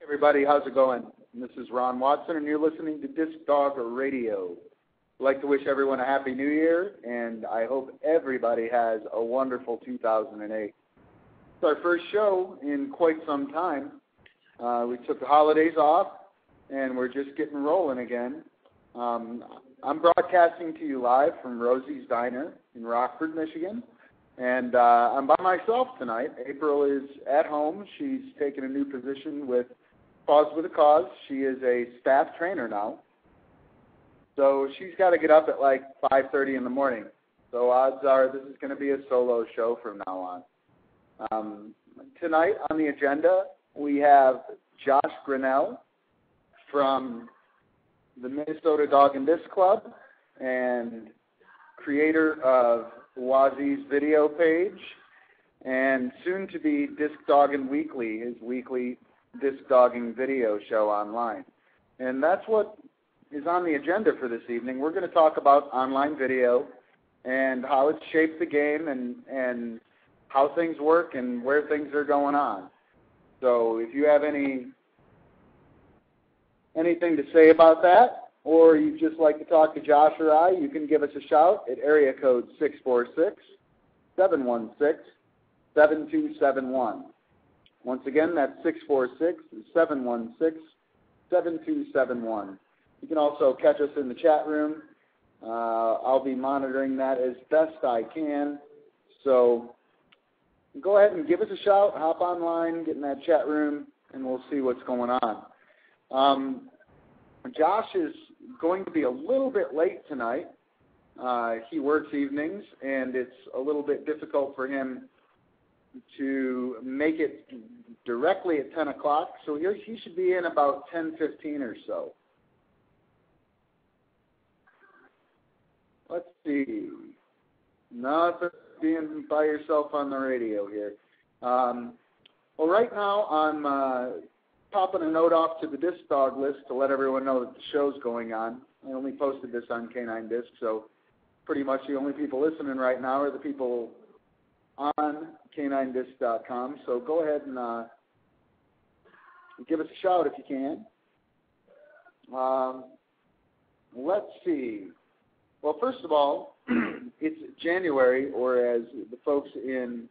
Everybody, how's it going? This is Ron Watson, and you're listening to Disc Dog Radio. I'd like to wish everyone a Happy New Year, and I hope everybody has a wonderful 2008. It's our first show in quite some time. We took the holidays off, and we're just getting rolling again. I'm broadcasting to you live from Wazee's Diner in Rockford, Michigan, and I'm by myself tonight. April is at home. She's taken a new position with Pause with a Cause. She is a staff trainer now. So she's got to get up at like 5:30 in the morning. So odds are this is going to be a solo show from now on. Tonight on the agenda, we have Josh Grenell from the Minnesota Dog and Disc Club and creator of Wazee's video page and soon to be Disc Dogging Weekly, his weekly disc dogging video show online. And that's what is on the agenda for this evening. We're going to talk about online video and how it's shaped the game and how things work and where things are going on. So if you have anything to say about that, or you'd just like to talk to Josh or I, you can give us a shout at area code 646-716-7271. Once again, that's 646-716-7271. You can also catch us in the chat room. I'll be monitoring that as best I can. So go ahead and give us a shout, hop online, get in that chat room, and we'll see what's going on. Josh is going to be a little bit late tonight. He works evenings, and it's a little bit difficult for him to make it directly at 10 o'clock, so he should be in about 10:15 or so. Let's see. Not being by yourself on the radio here. Well, right now I'm popping a note off to the Disc Dog list to let everyone know that the show's going on. I only posted this on Canine Disc, so pretty much the only people listening right now are the people on caninedisc.com. So go ahead and give us a shout if you can. Let's see. Well, first of all, it's January, or as the folks in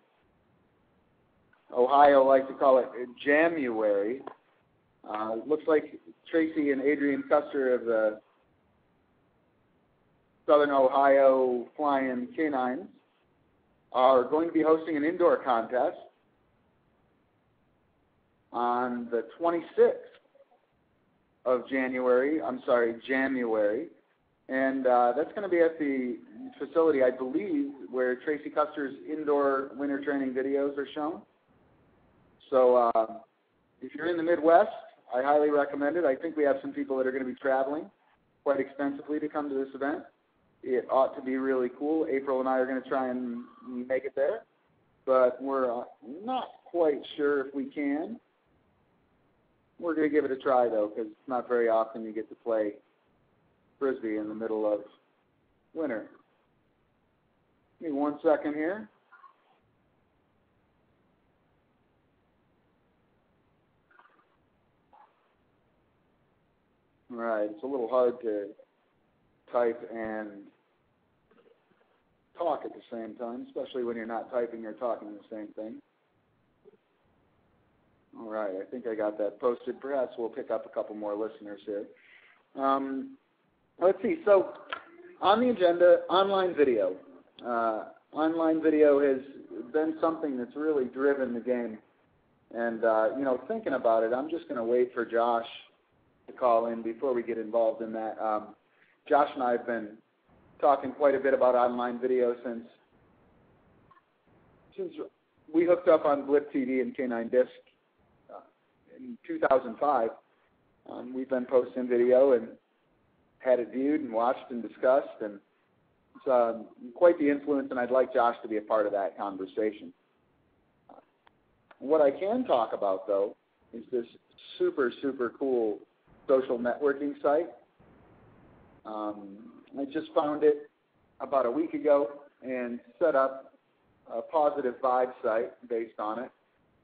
Ohio like to call it, Jamuary. Looks like Tracy and Adrian Custer of the Southern Ohio Flying Canines are going to be hosting an indoor contest on the 26th of January, and that's going to be at the facility, I believe, where Tracy Custer's indoor winter training videos are shown. So if you're in the Midwest, I highly recommend it. I think we have some people that are going to be traveling quite extensively to come to this event. It ought to be really cool. April and I are going to try and make it there, but we're not quite sure if we can. We're going to give it a try, though, because it's not very often you get to play Frisbee in the middle of winter. Give me 1 second here. All right, it's a little hard to type and talk at the same time, especially when you're not typing or talking the same thing. All right, I think I got that posted. Perhaps we'll pick up a couple more listeners here. Let's see. So on the agenda, online video. Online video has been something that's really driven the game. And, thinking about it, I'm just going to wait for Josh to call in before we get involved in that. Josh and I have been talking quite a bit about online video since we hooked up on Blip TV and Canine Disc in 2005. We've been posting video and had it viewed and watched and discussed, and it's quite the influence, and I'd like Josh to be a part of that conversation. What I can talk about, though, is this super, super cool social networking site. I just found it about a week ago and set up a positive vibe site based on it,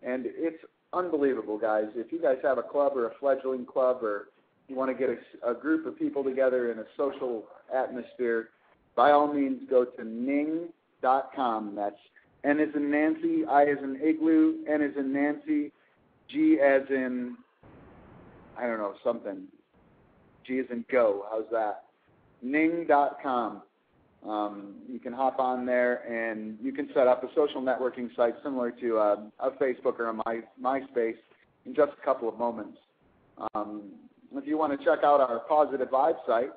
and it's unbelievable, guys. If you guys have a club or a fledgling club, or you want to get a group of people together in a social atmosphere, by all means go to ning.com. That's N as in Nancy, I as in Igloo, N as in Nancy, G as in, I don't know, something. G as in go. How's that? Ning.com. You can hop on there and you can set up a social networking site similar to a Facebook or a MySpace in just a couple of moments. If you want to check out our Positive Vibe site,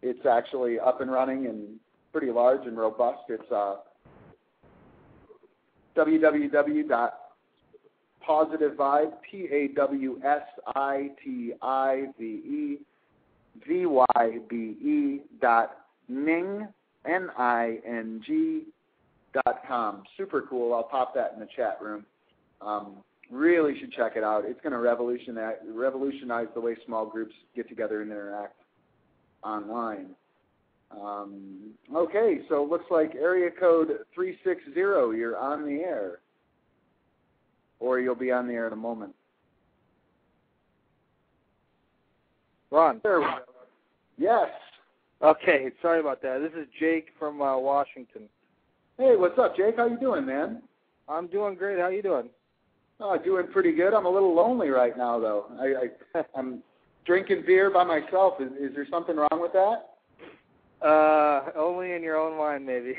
it's actually up and running and pretty large and robust. It's www.positivevibe, PAWSITIVEVYBE.ning, NING.com. Super cool. I'll pop that in the chat room. Really should check it out. It's going to revolutionize the way small groups get together and interact online. Okay, so it looks like area code 360, you're on the air. Or you'll be on the air in a moment. Ron. There we go. Yes. Okay, sorry about that. This is Jake from Washington. Hey, what's up, Jake? How you doing, man? I'm doing great. How you doing? Oh, doing pretty good. I'm a little lonely right now, though. I'm drinking beer by myself. Is there something wrong with that? Only in your own mind, maybe.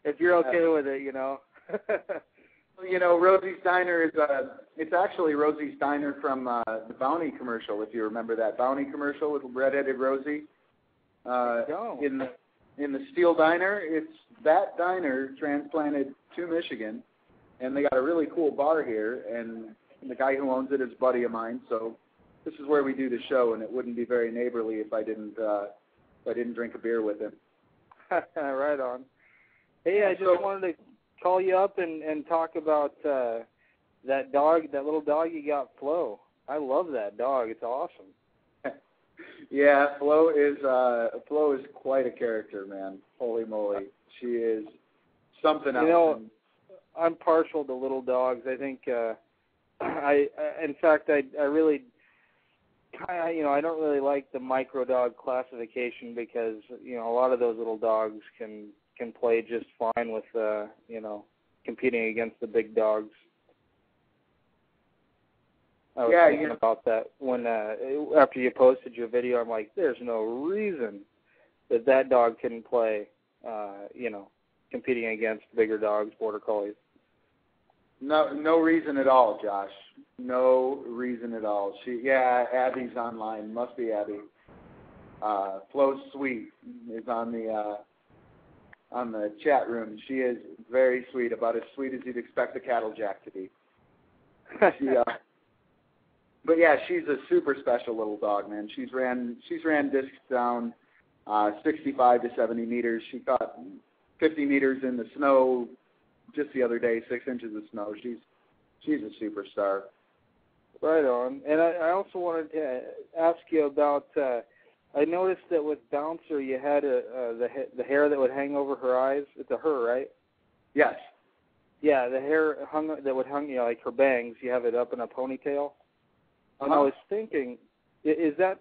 If you're okay with it, you know. You know, Rosie's Diner is it's actually Rosie's Diner from the Bounty commercial, if you remember that Bounty commercial with redheaded Rosie. In the Steel Diner, it's that diner transplanted to Michigan, and they got a really cool bar here, and the guy who owns it is a buddy of mine, so this is where we do the show, and it wouldn't be very neighborly if I didn't drink a beer with him. Right on. Hey, I just wanted to call you up and talk about that dog, that little dog you got, Flo. I love that dog. It's awesome. Yeah, Flo is quite a character, man. Holy moly, she is something else. You know, I'm partial to little dogs. I think in fact, I really, I don't really like the micro dog classification because a lot of those little dogs can play just fine with competing against the big dogs. I was thinking about that when after you posted your video. I'm like, there's no reason that dog couldn't play, competing against bigger dogs, border collies. No reason at all, Josh. No reason at all. Abby's online. Must be Abby. Flo Sweet is on the chat room. She is very sweet, about as sweet as you'd expect a cattle jack to be. But yeah, she's a super special little dog, man. She's ran discs down 65 to 70 meters. She caught 50 meters in the snow just the other day, 6 inches of snow. She's a superstar. Right on. And I also wanted to ask you about. I noticed that with Bouncer, you had the hair that would hang over her eyes. It's a her, right? Yes. Yeah, the hair that would hang, like her bangs. You have it up in a ponytail. And I was thinking, is that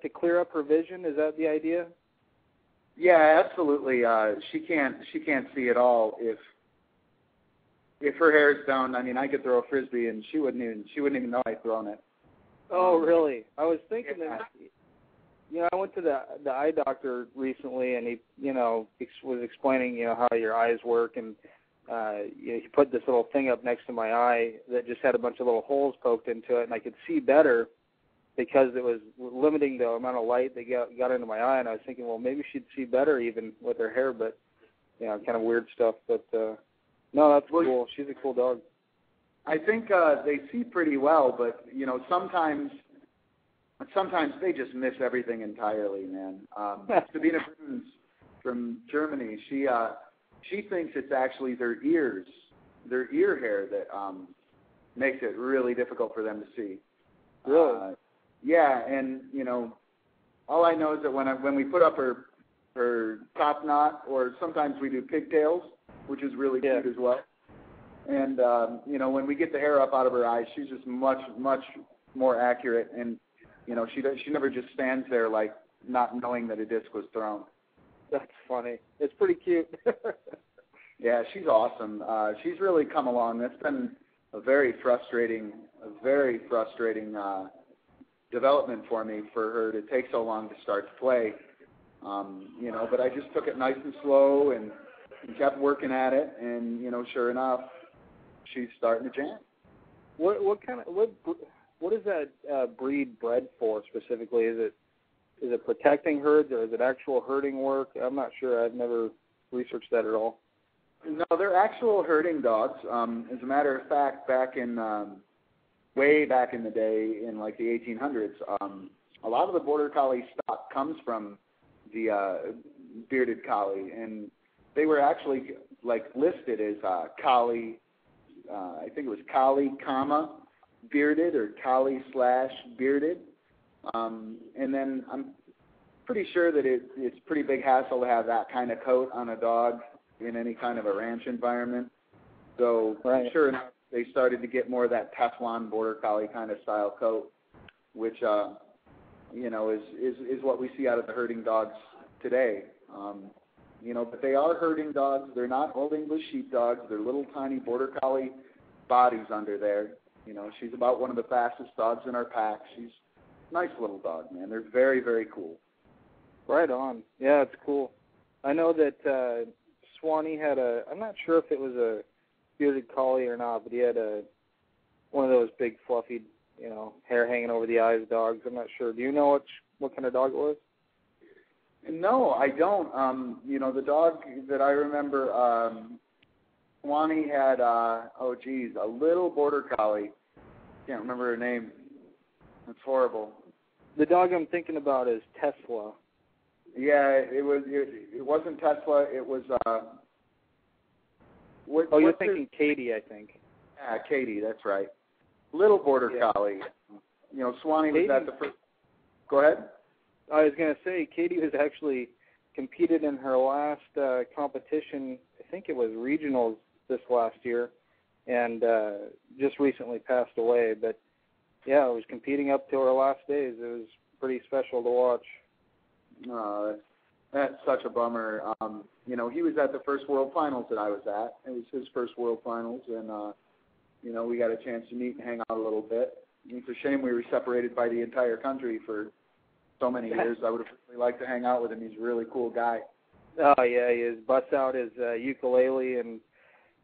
to clear up her vision? Is that the idea? Yeah, absolutely. She can't see at all if her hair's down. I mean, I could throw a frisbee and she wouldn't even know I'd thrown it. Oh, really? I was thinking that. I went to the eye doctor recently, and he was explaining how your eyes work, and he put this little thing up next to my eye that just had a bunch of little holes poked into it, and I could see better because it was limiting the amount of light that got into my eye. And I was thinking, well, maybe she'd see better even with her hair, but kind of weird stuff. But no, that's cool. She's a cool dog. I think they see pretty well, but sometimes they just miss everything entirely, man. Sabina Bruns from Germany, she thinks it's actually their ear hair that makes it really difficult for them to see. Really? Yeah, and all I know is that when we put up her her top knot, or sometimes we do pigtails, which is really cute as well. And, you know, when we get the hair up out of her eyes, she's just much, much more accurate. And, you know, she never just stands there like not knowing that a disc was thrown. That's funny. It's pretty cute. Yeah, she's awesome. She's really come along. That's been a very frustrating development for me, for her to take so long to start to play. You know, but I just took it nice and slow and kept working at it, and, you know, sure enough, she's starting to jam. What is that breed bred for specifically? Is it protecting herds, or is it actual herding work? I'm not sure. I've never researched that at all. No, they're actual herding dogs. As a matter of fact, way back in the day, in like the 1800s, a lot of the Border Collie stock comes from the bearded collie, and they were actually like listed as collie. I think it was collie, bearded, or collie/bearded. And then I'm pretty sure that it's pretty big hassle to have that kind of coat on a dog in any kind of a ranch environment. So sure enough, they started to get more of that Teflon Border Collie kind of style coat, which you know, is what we see out of the herding dogs today. You know, but they are herding dogs. They're not Old English sheepdogs. They're little tiny Border Collie bodies under there. You know, she's about one of the fastest dogs in our pack. She's a nice little dog, man. They're very, very cool. Right on. Yeah, it's cool. I know that Swanee had I'm not sure if it was a bearded collie or not, but he had one of those big fluffy, you know, hair hanging over the eyes dogs. I'm not sure. Do you know what kind of dog it was? No, I don't. You know, the dog that I remember, Swanee had, a little Border Collie. Can't remember her name. That's horrible. The dog I'm thinking about is Tesla. Yeah, it wasn't Tesla. It was. You're thinking Katie, I think. Yeah, Katie. That's right. Little Border Collie. You know, Swanee was at the first. Go ahead. I was going to say, Katie was actually competed in her last competition. I think it was regionals this last year, and just recently passed away. But yeah, I was competing up to her last days. It was pretty special to watch. Oh, that's such a bummer. You know, he was at the first World Finals that I was at. It was his first World Finals, and you know, we got a chance to meet and hang out a little bit. It's a shame we were separated by the entire country for so many years. I would have really liked to hang out with him. He's a really cool guy. Oh, yeah, he is. Busts out his ukulele, and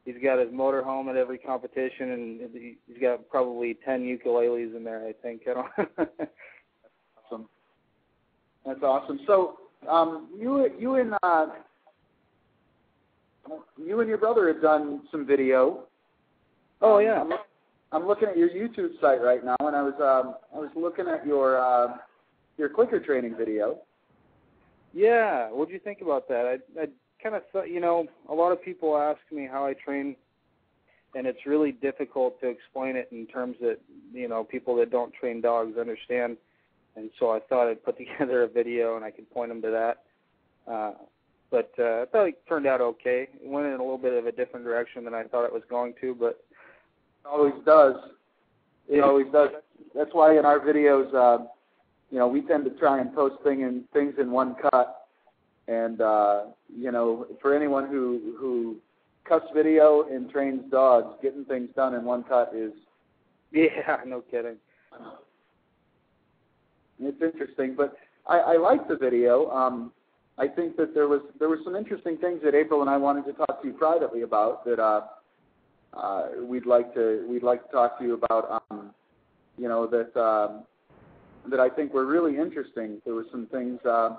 he's got his motorhome at every competition, and he's got probably 10 ukuleles in there, I think. Awesome. That's awesome. So you and your brother have done some video. Oh, yeah. I'm looking at your YouTube site right now, and I was looking at your clicker training video. Yeah, what do you think about that? I kind of thought, you know, a lot of people ask me how I train, and it's really difficult to explain it in terms that, you know, people that don't train dogs understand. And so I thought I'd put together a video and I could point them to that. But I thought it turned out okay. It went in a little bit of a different direction than I thought it was going to, but it always does. It always does. That's why in our videos, you know, we tend to try and post things in one cut. And, you know, for anyone who cuts video and trains dogs, getting things done in one cut is... Yeah, no kidding. It's interesting, but I like the video. I think that there was some interesting things that April and I wanted to talk to you privately about that we'd like to talk to you about. You know, that I think were really interesting. There were some things that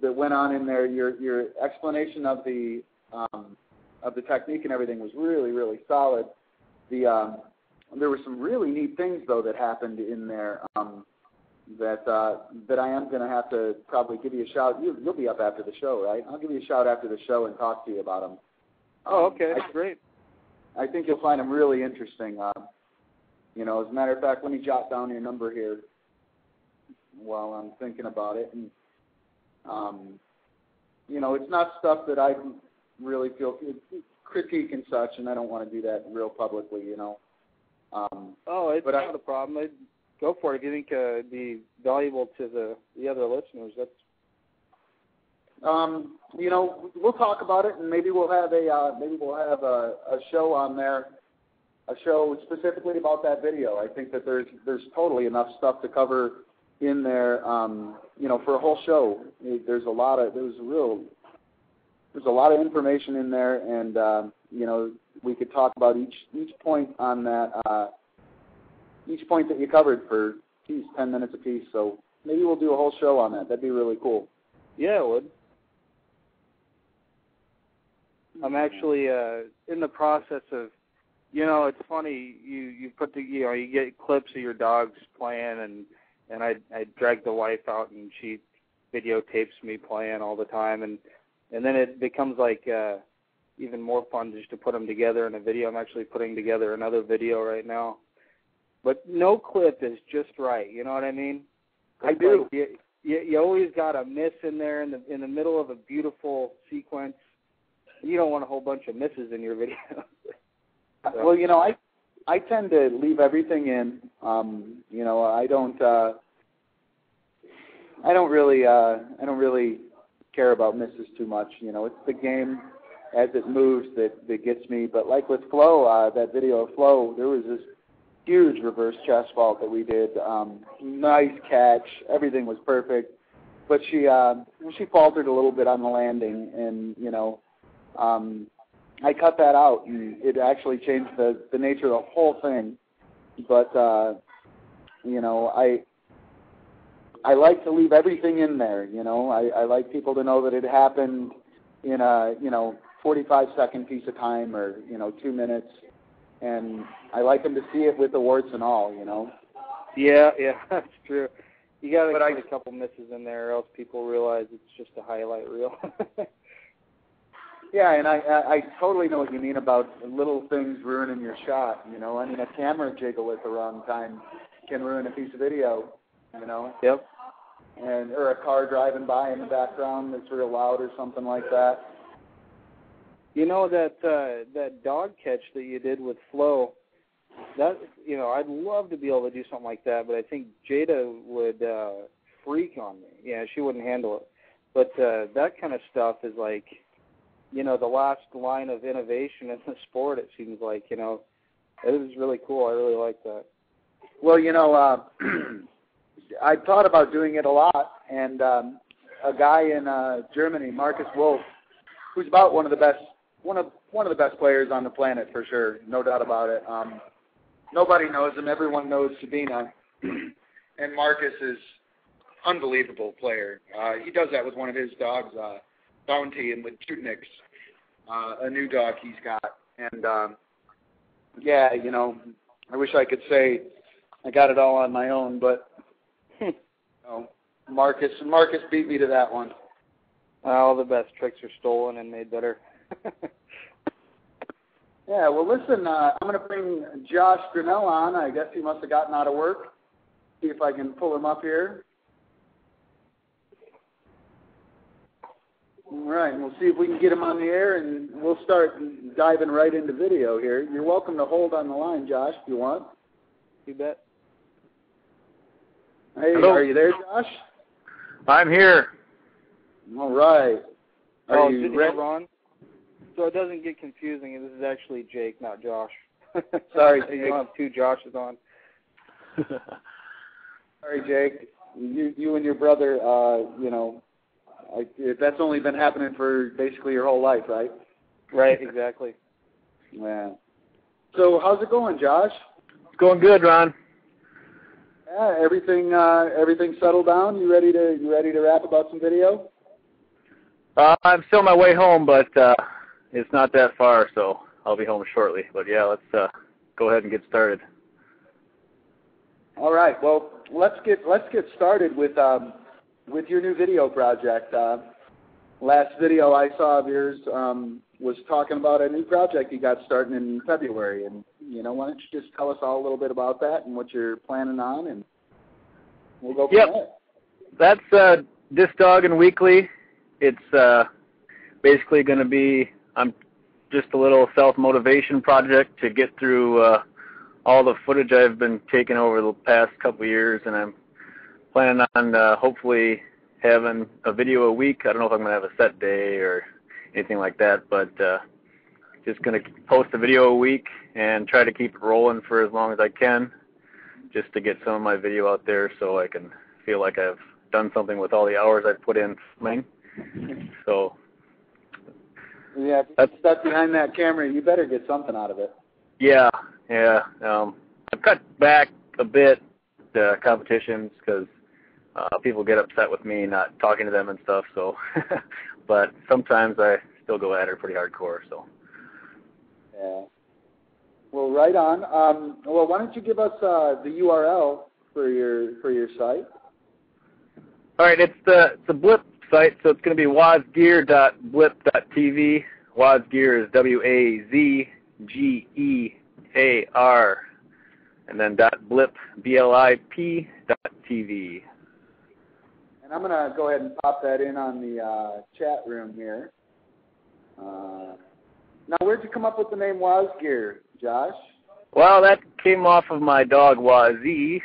went on in there. Your explanation of the technique and everything was really, really solid. There were some really neat things though that happened in there that I am going to have to probably give you a shout. You'll be up after the show, right? I'll give you a shout after the show and talk to you about them. Oh, okay, that's great. I think you'll find them really interesting. You know, as a matter of fact, let me jot down your number here while I'm thinking about it. And You know, it's not stuff that I really feel critique and such, and I don't want to do that real publicly, you know. It's not a problem. Go for it if you think it'd be valuable to the other listeners. That's. You know, we'll talk about it, and maybe we'll have a show on there, a show specifically about that video. I think that there's totally enough stuff to cover in there. You know, for a whole show, there's a lot of information in there, and you know, we could talk about each point on that, each point that you covered for 10 minutes apiece. So maybe we'll do a whole show on that. That'd be really cool. Yeah, it would. I'm actually in the process of, you know, it's funny, you get clips of your dogs playing, and I drag the wife out, and she videotapes me playing all the time, and then it becomes like even more fun just to put them together in a video. I'm actually putting together another video right now, but no clip is just right. You know what I mean? I do. Like you always got a miss in there in the middle of a beautiful sequence. You don't want a whole bunch of misses in your video. So. Well, you know, I tend to leave everything in. You know, I don't really care about misses too much. You know, it's the game as it moves that gets me. But like with Flo, that video of Flo, there was this huge reverse chest vault that we did. Nice catch, everything was perfect, but she faltered a little bit on the landing, and you know. I cut that out, and it actually changed the nature of the whole thing. But you know, I like to leave everything in there. You know, I like people to know that it happened in a 45-second piece of time, or 2 minutes, and I like them to see it with the warts and all. You know. Yeah, that's true. You got to put a couple misses in there, or else people realize it's just a highlight reel. Yeah, and I totally know what you mean about little things ruining your shot, you know. I mean, a camera jiggle at the wrong time can ruin a piece of video, you know. Yep. Or a car driving by in the background that's real loud or something like that. You know, that dog catch that you did with Flo, that, you know, I'd love to be able to do something like that, but I think Jada would freak on me. Yeah, she wouldn't handle it. But that kind of stuff is like, you know, the last line of innovation in the sport, it seems like, you know. It was really cool. I really like that. Well, you know, I thought about doing it a lot, and a guy in Germany, Marcus Wolf, who's about one of the best players on the planet for sure, no doubt about it. Nobody knows him. Everyone knows Sabina, and Marcus is unbelievable player. He does that with one of his dogs, Bounty, and with Chutniks, a new dog he's got. And, yeah, you know, I wish I could say I got it all on my own, but you know, Marcus beat me to that one. All the best tricks are stolen and made better. Yeah, well, listen, I'm going to bring Josh Grenell on. I guess he must have gotten out of work. See if I can pull him up here. All right, and we'll see if we can get him on the air, and we'll start diving right into video here. You're welcome to hold on the line, Josh, if you want. You bet. Hey, hello. Are you there, Josh? I'm here. All right. Are you ready? Ron? So it doesn't get confusing, this is actually Jake, not Josh. Sorry, You Jake. don't have two Joshes on. Sorry, Jake. You and your brother, you know, that's only been happening for basically your whole life, right? Right, exactly. Yeah. So how's it going, Josh? It's going good, Ron. Yeah, everything settled down. You ready to rap about some video? I'm still on my way home, but it's not that far, so I'll be home shortly. But yeah, let's go ahead and get started. All right. Well, let's get started with your new video project. Last video I saw of yours was talking about a new project you got starting in February, and you know, why don't you just tell us all a little bit about that and what you're planning on, and we'll go from there. That's Disc Dogging Weekly. It's basically going to be just a little self-motivation project to get through all the footage I've been taking over the past couple of years, and I'm planning on hopefully having a video a week. I don't know if I'm going to have a set day or anything like that, but just going to post a video a week and try to keep it rolling for as long as I can, just to get some of my video out there so I can feel like I've done something with all the hours I've put in filming. So yeah, if you're stuck behind that camera, you better get something out of it. Yeah. I've cut back a bit the competitions because people get upset with me not talking to them and stuff. So, but sometimes I still go at it pretty hardcore. So. Yeah. Well, right on. Well, why don't you give us the URL for your site? All right, it's a Blip site, so it's going to be wazegear.blip.tv. Wazegear is WAZGEAR, and then .blip, BLIP.tv. And I'm going to go ahead and pop that in on the chat room here. Now, where'd you come up with the name Wazgear, Josh? Well, that came off of my dog Wazee.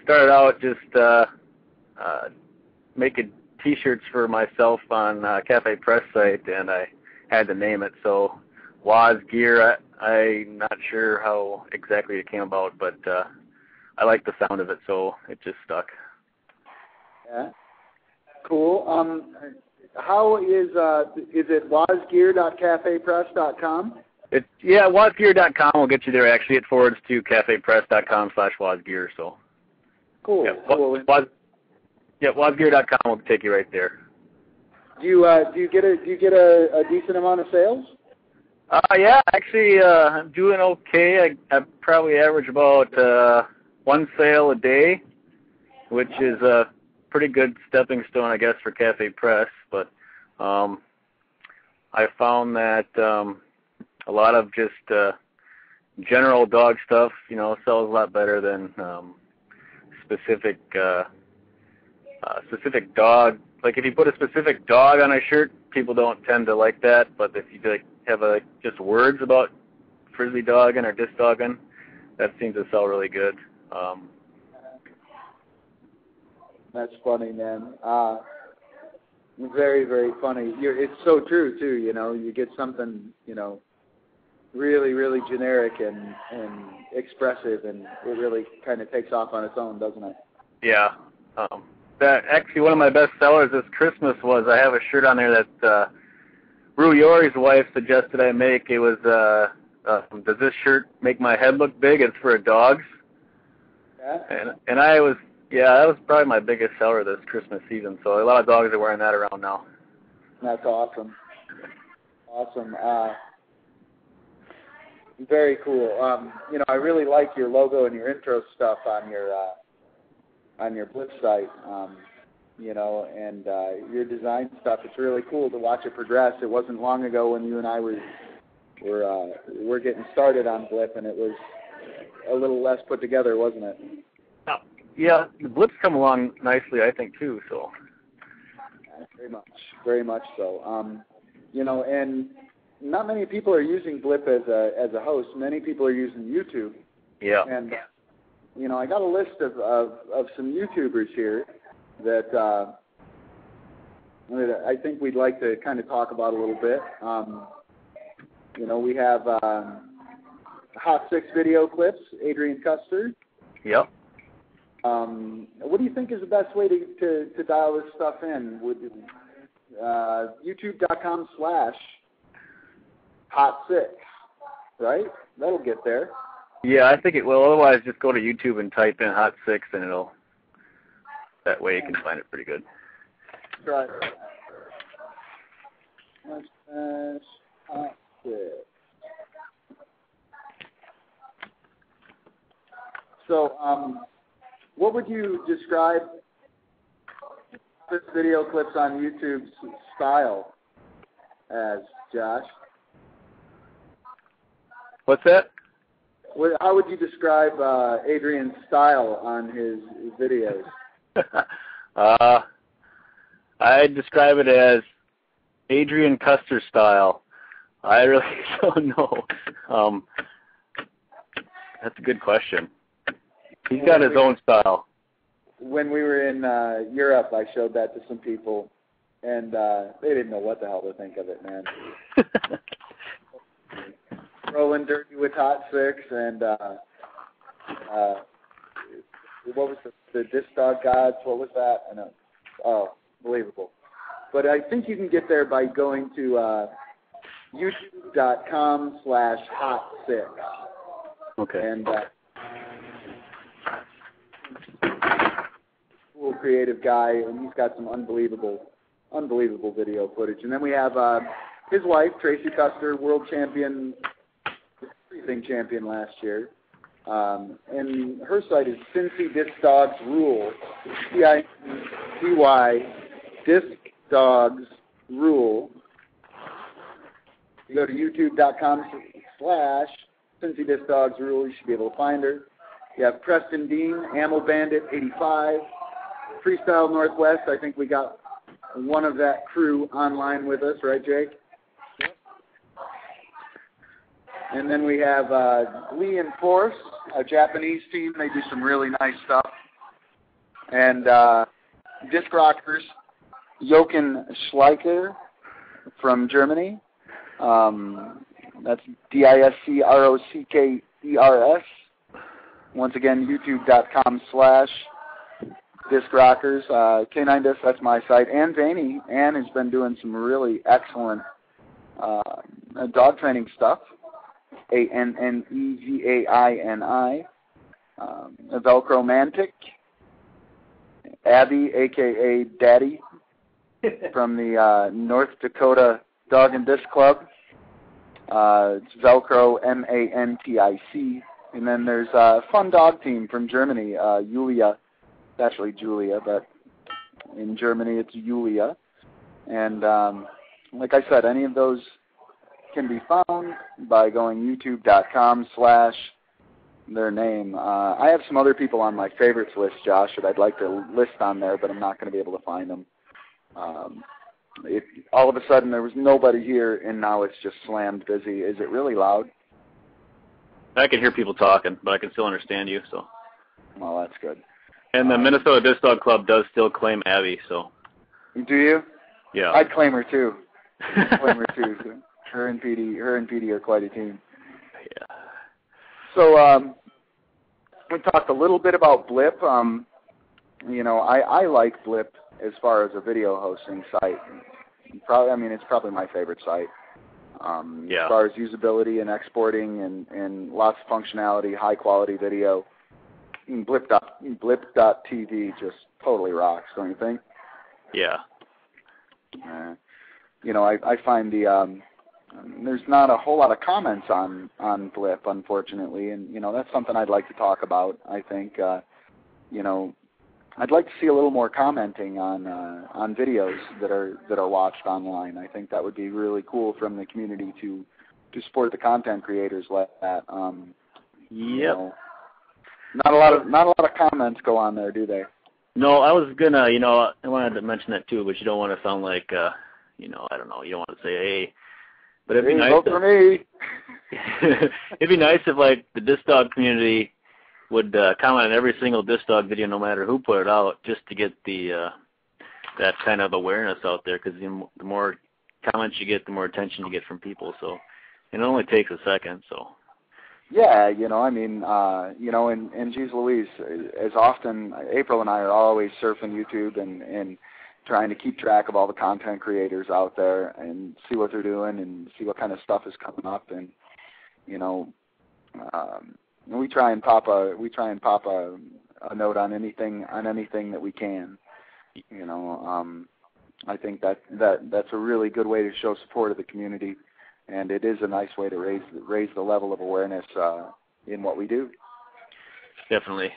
Started out just making T-shirts for myself on Cafe Press site, and I had to name it. So Wazgear, I'm not sure how exactly it came about, but I like the sound of it, so it just stuck. Yeah. Cool. How is it wazgear.cafepress.com? Yeah, wazgear.com will get you there. Actually, it forwards to cafepress.com/wazgear. So. Cool. Yeah, cool. Wazgear.com will take you right there. Do you get a decent amount of sales? Yeah, actually, I'm doing okay. I probably average about one sale a day, which is a pretty good stepping stone, I guess, for Cafe Press. But I found that a lot of just general dog stuff, sells a lot better than specific dog. Like if you put a specific dog on a shirt, people don't tend to like that. But if you have just words about frisbee dogging or disc dogging, that seems to sell really good. That's funny, man. Very, very funny. It's so true too. You get something, really, really generic and expressive, and it really kind of takes off on its own, doesn't it? Yeah. That actually one of my best sellers this Christmas was I have a shirt on there that Rue Yori's wife suggested I make. It was does this shirt make my head look big? It's for dogs. Yeah. And that was probably my biggest seller this Christmas season. So a lot of dogs are wearing that around now. That's awesome. Awesome. Very cool. I really like your logo and your intro stuff on your Blip site. And your design stuff. It's really cool to watch it progress. It wasn't long ago when you and I were getting started on Blip, and it was a little less put together, wasn't it? Yeah, the Blip's come along nicely, I think, too. So. Very much so. And not many people are using Blip as a host. Many people are using YouTube. Yeah. And I got a list of some YouTubers here that I think we'd like to kind of talk about a little bit. We have Hot 6 video clips, Adrian Custer. Yep. What do you think is the best way to dial this stuff in? Would YouTube.com/Hot6, right? That'll get there. Yeah, I think it will. Otherwise, just go to YouTube and type in Hot 6, and that way you can find it pretty good. Right. Hot 6. So, what would you describe this video clips on YouTube's style as, Josh? What's that? How would you describe Adrian's style on his videos? I'd describe it as Adrian Custer style. I really don't know. That's a good question. He's got his own style. When we were in Europe, I showed that to some people, and they didn't know what the hell to think of it, man. Rolling dirty with hot six, and what was the disc dog gods? What was that? I know. Oh, believable. But I think you can get there by going to youtube.com/hot6. Okay. And cool creative guy, and he's got some unbelievable video footage. And then we have his wife, Tracy Custer, world champion, everything champion last year. And her site is Cincy Disc Dogs Rule, CINCY Disc Dogs Rule. You go to youtube.com/Cincy Disc Dogs Rule. You should be able to find her. You have Preston Dean, Ammo Bandit 85, Freestyle Northwest. I think we got one of that crew online with us, right, Jake? Yep. And then we have Lee and Force, a Japanese team. They do some really nice stuff. And Disc Rockers, Jochen Schleicher from Germany. That's DISCROCKERS. Once again, youtube.com/Disc Rockers. K9 Disc, that's my site. Ann Vaney. Ann has been doing some really excellent dog training stuff. ANNEGAINI. Velcromantic. Abby, a.k.a. Daddy, from the North Dakota Dog and Disc Club. It's Velcro, MANTIC. And then there's a fun dog team from Germany, Julia. It's actually Julia, but in Germany it's Julia. And like I said, any of those can be found by going youtube.com/their name. I have some other people on my favorites list, Josh, that I'd like to list on there, but I'm not going to be able to find them. All of a sudden there was nobody here, and now it's just slammed busy. Is it really loud? I can hear people talking, but I can still understand you. So. Well, that's good. And the Minnesota Disc Dog Club does still claim Abby, so. Do you? Yeah. I'd claim her too. So her and Petey are quite a team. Yeah. So we talked a little bit about Blip. I like Blip as far as a video hosting site. It's probably my favorite site. Yeah. As far as usability and exporting and lots of functionality, high quality video. Blip.tv just totally rocks, don't you think? Yeah. I find there's not a whole lot of comments on Blip, unfortunately, and that's something I'd like to talk about. I think I'd like to see a little more commenting on videos that are watched online. I think that would be really cool from the community to support the content creators like that. Yep. Not a lot of comments go on there, do they? No, I was gonna, I wanted to mention that too, but you don't want to sound like, I don't know, you don't want to say, hey, but it'd be nice. Vote for me. It'd be nice if like the disc dog community would comment on every single disc dog video, no matter who put it out, just to get the that kind of awareness out there. Because the more comments you get, the more attention you get from people. So it only takes a second. So. Yeah, and geez Louise, as often, April and I are always surfing YouTube and trying to keep track of all the content creators out there and see what they're doing and see what kind of stuff is coming up. And, we try and pop a note on anything that we can. I think that's a really good way to show support of the community. And it is a nice way to raise the level of awareness in what we do. Definitely.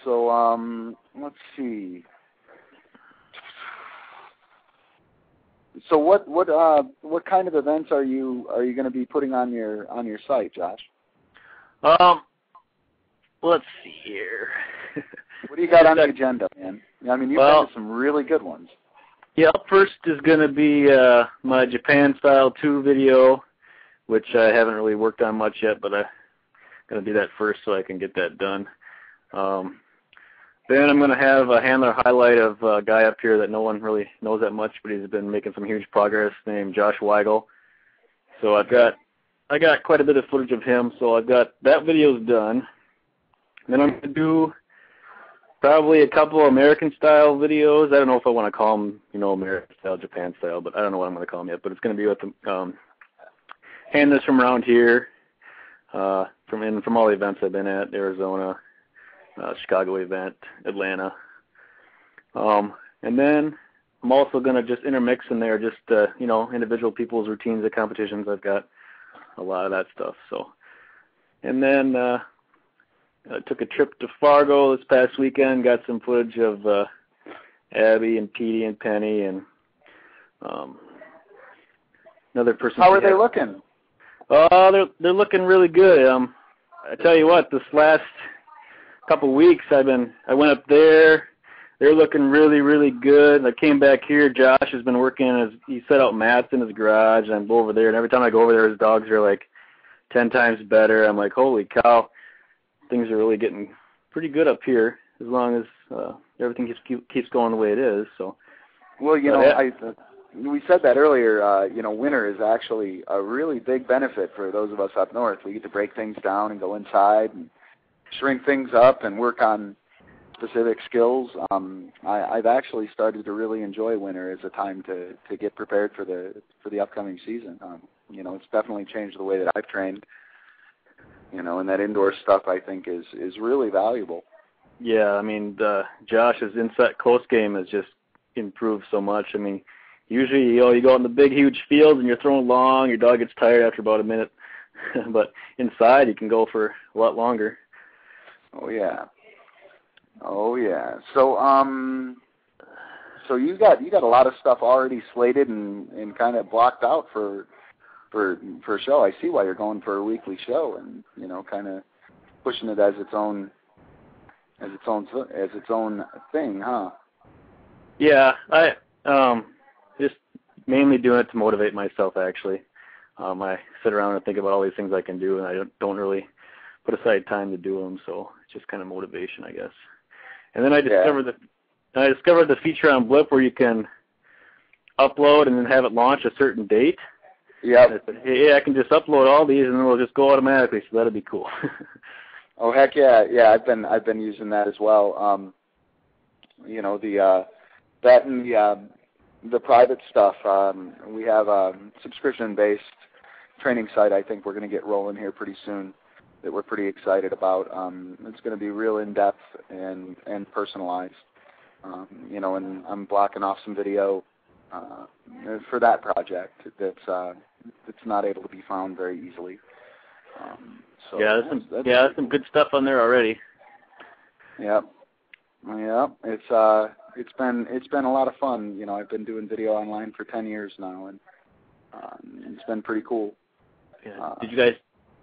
So let's see. So what kind of events are you going to be putting on your site, Josh? Let's see here. What do you got on the agenda, man? I mean, you've been to some really good ones. Yeah, up first is going to be my Japan Style 2 video, which I haven't really worked on much yet, but I'm going to do that first so I can get that done. Then I'm going to have a handler highlight of a guy up here that no one really knows that much, but he's been making some huge progress, named Josh Grenell. So I got quite a bit of footage of him, so I've got that video's done. Then I'm going to do probably a couple American-style videos. I don't know if I want to call them, American-style, Japan-style, but I don't know what I'm going to call them yet. But it's going to be with the handlers from around here, from all the events I've been at, Arizona, Chicago event, Atlanta. And then I'm also going to just intermix in there just, individual people's routines at competitions. I've got a lot of that stuff. So, and then I took a trip to Fargo this past weekend, got some footage of Abby and Petey and Penny and another person. How are they looking? Oh, they're looking really good. I tell you what, this last couple weeks I went up there. They're looking really, really good. I came back here. Josh has been working he set out mats in his garage, and I go over there, and every time I go over there, his dogs are like 10 times better. I'm like, holy cow, things are really getting pretty good up here as long as everything keeps going the way it is. So, well, we said that earlier. Winter is actually a really big benefit for those of us up north. We get to break things down and go inside and shrink things up and work on specific skills. I've actually started to really enjoy winter as a time to get prepared for the upcoming season. It's definitely changed the way that I've trained. And that indoor stuff I think is really valuable. Yeah, I mean, Josh's inset close game has just improved so much. I mean, usually you go in the big huge fields and you're throwing long, your dog gets tired after about a minute, but inside you can go for a lot longer. Oh yeah. So you got a lot of stuff already slated and kind of blocked out for a show. I see why you're going for a weekly show and kind of pushing it as its own thing, huh? Yeah, I just mainly doing it to motivate myself actually. I sit around and think about all these things I can do, and I don't really put aside time to do them, so it's just kind of motivation, I guess. And then I discovered the feature on Blip where you can upload and then have it launch a certain date. Yeah. I said, hey, I can just upload all these and then it'll just go automatically, so that'd be cool. Oh heck yeah, yeah! I've been using that as well. That and the private stuff. We have a subscription-based training site. I think we're going to get rolling here pretty soon. That we're pretty excited about. It's going to be real in-depth and personalized. And I'm blocking off some video for that project that's not able to be found very easily. So there's some good stuff on there already. Yep. It's been a lot of fun. I've been doing video online for 10 years now, and it's been pretty cool. Yeah. Did you guys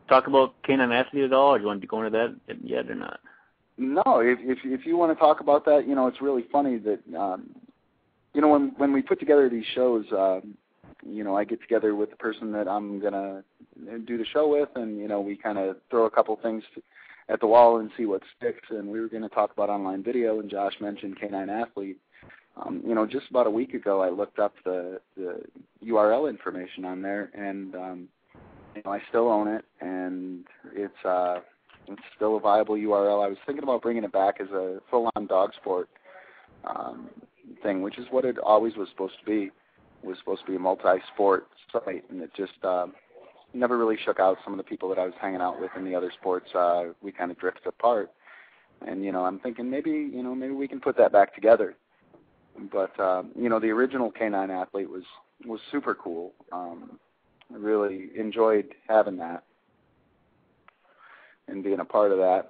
talk about Canine Athlete at all, or do you want to go into that yet or not? No, if you want to talk about that, it's really funny that when we put together these shows, I get together with the person that I'm gonna do the show with, and we kind of throw a couple things at the wall and see what sticks. And we were going to talk about online video, and Josh mentioned Canine Athlete. Just about a week ago, I looked up the URL information on there, and I still own it, and it's still a viable URL. I was thinking about bringing it back as a full-on dog sport thing, which is what it always was supposed to be. It was supposed to be a multi-sport site, and it just never really shook out. Some of the people that I was hanging out with in the other sports, we kind of drifted apart. And I'm thinking maybe we can put that back together. But the original Canine Athlete was super cool. I really enjoyed having that and being a part of that.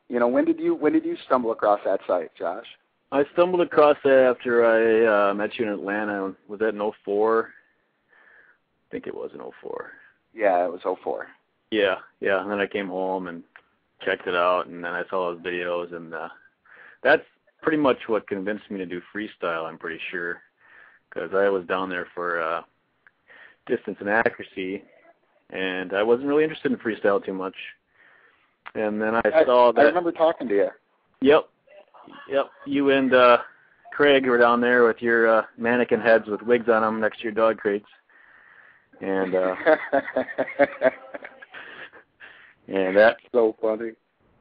When did you stumble across that site, Josh? I stumbled across it after I met you in Atlanta. Was that in 04? I think it was in 04. Yeah, it was 04. Yeah. And then I came home and checked it out, and then I saw those videos, and that's pretty much what convinced me to do freestyle, I'm pretty sure, because I was down there for distance and accuracy, and I wasn't really interested in freestyle too much. And then I saw that... I remember talking to you. Yep. You and Craig were down there with your mannequin heads with wigs on them next to your dog crates. And and that's so funny.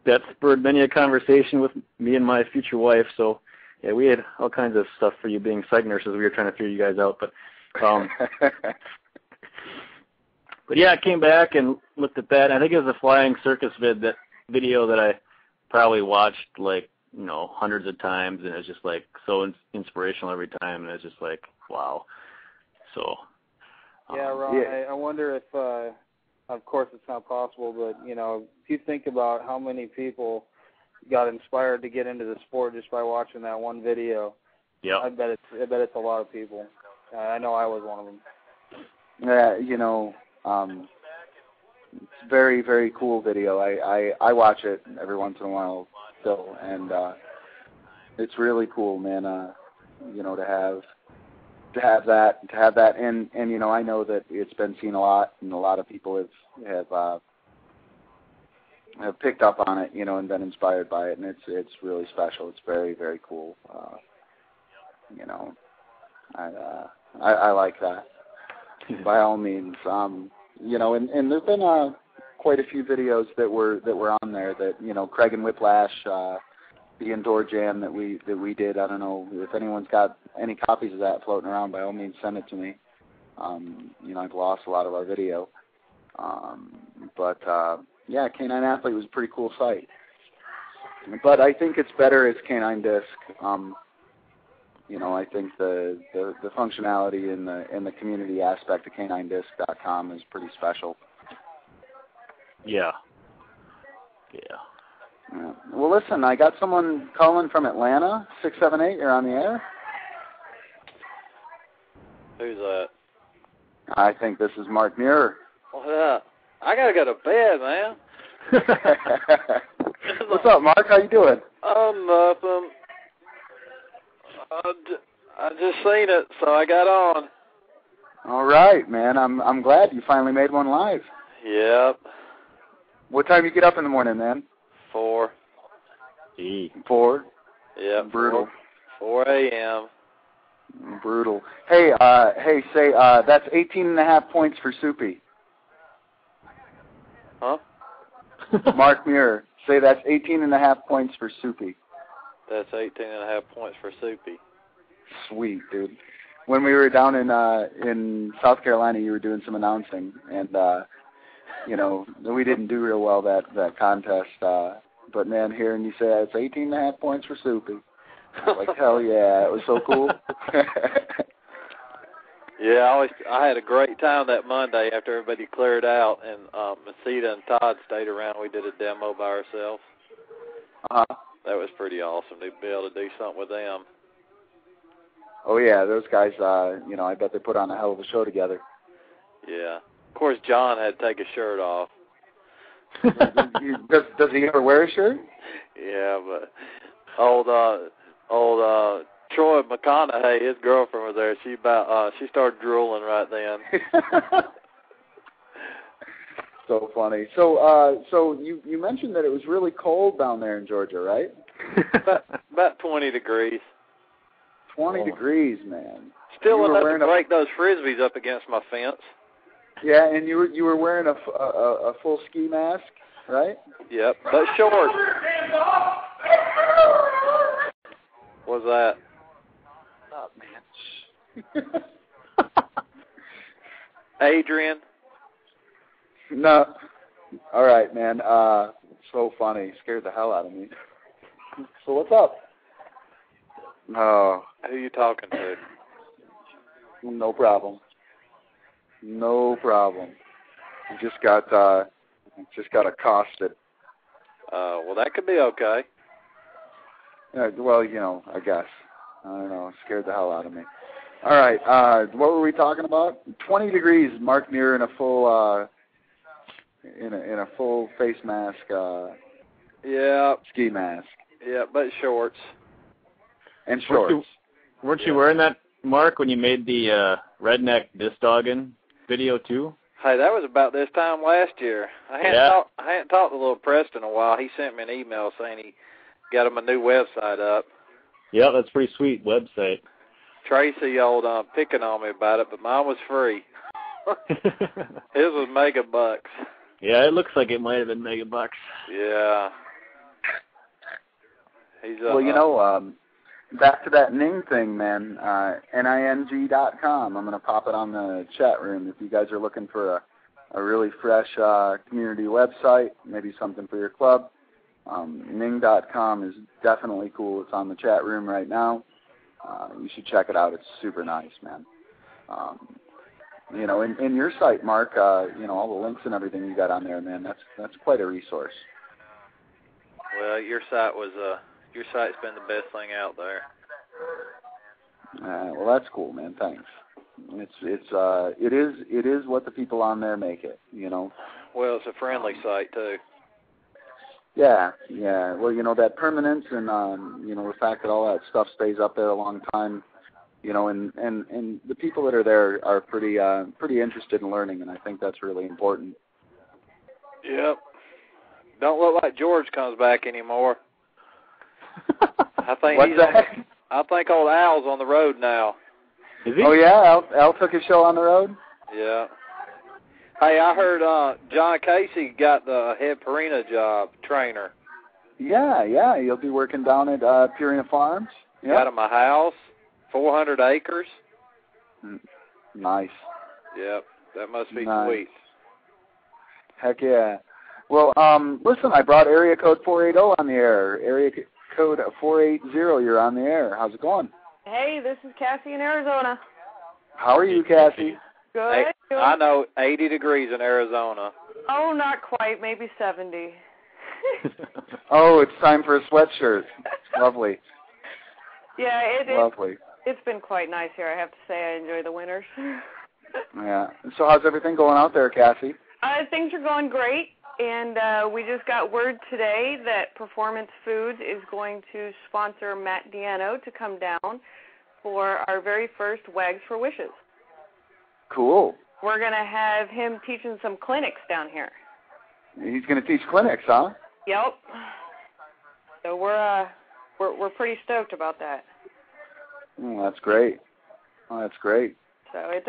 That spurred many a conversation with me and my future wife. So, yeah, we had all kinds of stuff for you being psych nurses. We were trying to figure you guys out. But but yeah, I came back and looked at that. I think it was a flying circus video that I probably watched hundreds of times, and it was just so inspirational every time, and it's just wow. So yeah, Ron, yeah. I wonder if of course it's not possible, but if you think about how many people got inspired to get into the sport just by watching that one video. Yeah, I bet it's a lot of people. I know I was one of them. Yeah, it's very, very cool video. I watch it every once in a while still, and it's really cool, man. To have that, and I know that it's been seen a lot, and a lot of people have picked up on it, and been inspired by it, and it's really special. It's very, very cool. I like that. By all means, and there's been quite a few videos that were on there that Craig and Whiplash, the indoor jam that we did. I don't know if anyone's got any copies of that floating around. By all means, send it to me. I've lost a lot of our video, but yeah, Canine Athlete was a pretty cool site. But I think it's better as Canine Disc. I think the functionality and the community aspect of caninedisc.com is pretty special. Yeah. Well, listen, I got someone calling from Atlanta, 678. You're on the air. Who's that? I think this is Mark Muir. Well, I gotta go to bed, man. What's up, Mark? How you doing? Oh, nothing. I just seen it, so I got on. All right, man. I'm glad you finally made one live. Yep. What time you get up in the morning, man? 4. 4? Yeah. Brutal. 4 a.m. Brutal. Hey, say that's 18.5 points for Soupy. Huh? Mark Muir, say that's 18.5 points for Soupy. That's 18.5 points for Soupy. Sweet, dude. When we were down in South Carolina, you were doing some announcing, and we didn't do real well that contest. But man, hearing you say it's 18.5 points for Soupy, hell yeah, it was so cool. Yeah, I had a great time that Monday after everybody cleared out, and Masita and Todd stayed around. We did a demo by ourselves. That was pretty awesome to be able to do something with them. Oh yeah, those guys. I bet they put on a hell of a show together. Yeah. Of course, John had to take his shirt off. Does he ever wear a shirt? Yeah, but old Troy McConaughey, his girlfriend was there. She started drooling right then. So funny. So you mentioned that it was really cold down there in Georgia, right? about 20 degrees. 20 degrees, man. Still enough to break those frisbees up against my fence. Yeah, and you were wearing a full ski mask, right? Yep, but short. What's that? Oh, man. Adrian? No. All right, man. So funny. Scared the hell out of me. So what's up? Oh. Who you talking to? No problem. No problem. Just got accosted. Well, that could be okay. Well, I guess. I don't know. It scared the hell out of me. All right. What were we talking about? 20 degrees. Mark Muir in a full in a full face mask. Yeah. Ski mask. Yeah, but shorts. And shorts. Weren't you wearing that, Mark, when you made the redneck disc dogging video too? Hey, that was about this time last year. I hadn't talked to little Preston in a while. He sent me an email saying he got him a new website up. Yeah, that's a pretty sweet website. Tracy picking on me about it, but mine was free. His was $megabucks. Yeah, it looks like it might have been $megabucks. Yeah. He's well, back to that Ning thing, man. NING.com. I'm going to pop it on the chat room if you guys are looking for a really fresh community website, maybe something for your club. Ning.com is definitely cool. It's on the chat room right now. You should check it out. It's super nice, man. In your site, Mark, all the links and everything you got on there, man, that's quite a resource. Well, your site's been the best thing out there. Well, that's cool, man. Thanks. It is what the people on there make it, Well, it's a friendly site too. Yeah. Well, that permanence and the fact that all that stuff stays up there a long time, and the people that are there are pretty interested in learning, and I think that's really important. Yep. Don't look like George comes back anymore. I think What's that? I think old Al's on the road now. Is he? Oh yeah, Al took his show on the road. Yeah. Hey, I heard John Casey got the head Purina job, trainer. Yeah, he'll be working down at Purina Farms. Yep. Got him a house, 400 acres. Nice. Yep, that must be nice. sweet. Heck yeah. Well, listen, I brought area code 480 on the air. Area code 480, you're on the air. How's it going? Hey, this is Cassie in Arizona. How are you, Cassie? Good. I know, 80 degrees in Arizona. Oh, not quite, maybe 70. Oh, it's time for a sweatshirt. Lovely. Yeah, Lovely. It's been quite nice here. I have to say I enjoy the winters. Yeah. So how's everything going out there, Cassie? Things are going great, and we just got word today that Performance Foods is going to sponsor Matt Diano to come down for our very first Wags for Wishes. Cool. We're going to have him teaching some clinics down here. He's going to teach clinics, huh? Yep. So we're pretty stoked about that. Oh, that's great. So it's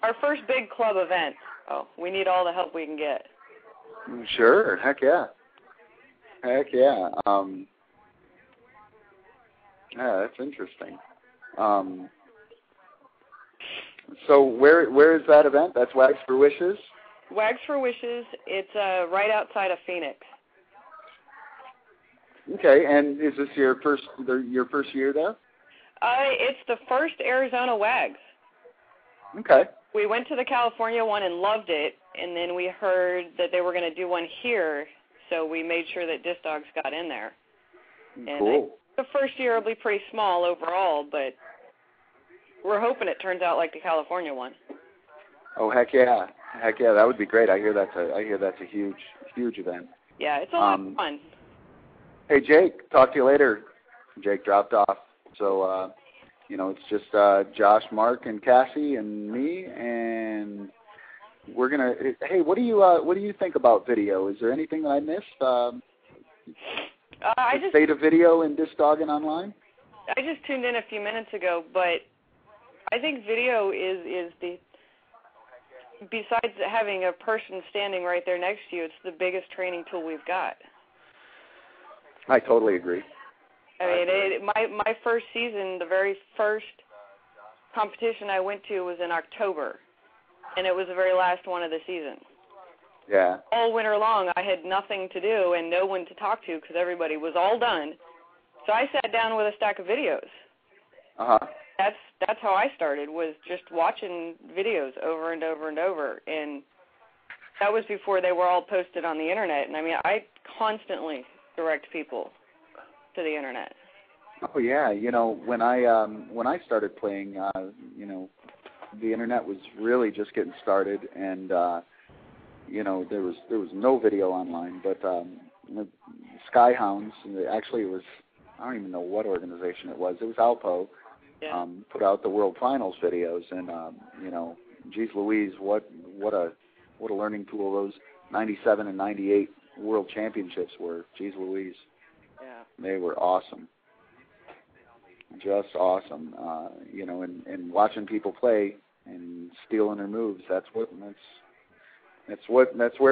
our first big club event. Oh, we need all the help we can get. Sure. Heck yeah. Yeah, that's interesting. So where is that event? That's Wags for Wishes? Wags for Wishes. It's right outside of Phoenix. Okay, and is this your first year there? It's the first Arizona Wags. Okay. We went to the California one and loved it, and then we heard that they were going to do one here, so we made sure that Disc Dogs got in there. Cool. The first year will be pretty small overall, but we're hoping it turns out like the California one. Oh, heck yeah, that would be great. I hear that's a huge event. Yeah, it's a lot of fun. Hey, Jake, talk to you later. Jake dropped off, so it's just Josh, Mark, and Cassie and me, and we're gonna. Hey, what do you think about video? Is there anything that I missed? The state of video in Disc Dogging online. I just tuned in a few minutes ago, but I think video is the, besides having a person standing right there next to you, it's the biggest training tool we've got. I totally agree. I mean, my first season, the very first competition I went to was in October, and it was the very last one of the season. Yeah. All winter long, I had nothing to do and no one to talk to because everybody was all done. So I sat down with a stack of videos. Uh-huh. That's how I started, was just watching videos over and over and over, and that was before they were all posted on the internet. And I mean, I constantly direct people to the internet. Oh yeah, when I started playing, the internet was really just getting started, and there was no video online. But Skyhounds. Actually, it was, I don't even know what organization it was. It was Alpo. Yeah. Put out the World Finals videos, and you know, geez Louise, what a learning tool those 97 and 98 World Championships were. Geez Louise. Yeah. They were awesome. Just awesome. You know, and watching people play and stealing their moves, that's where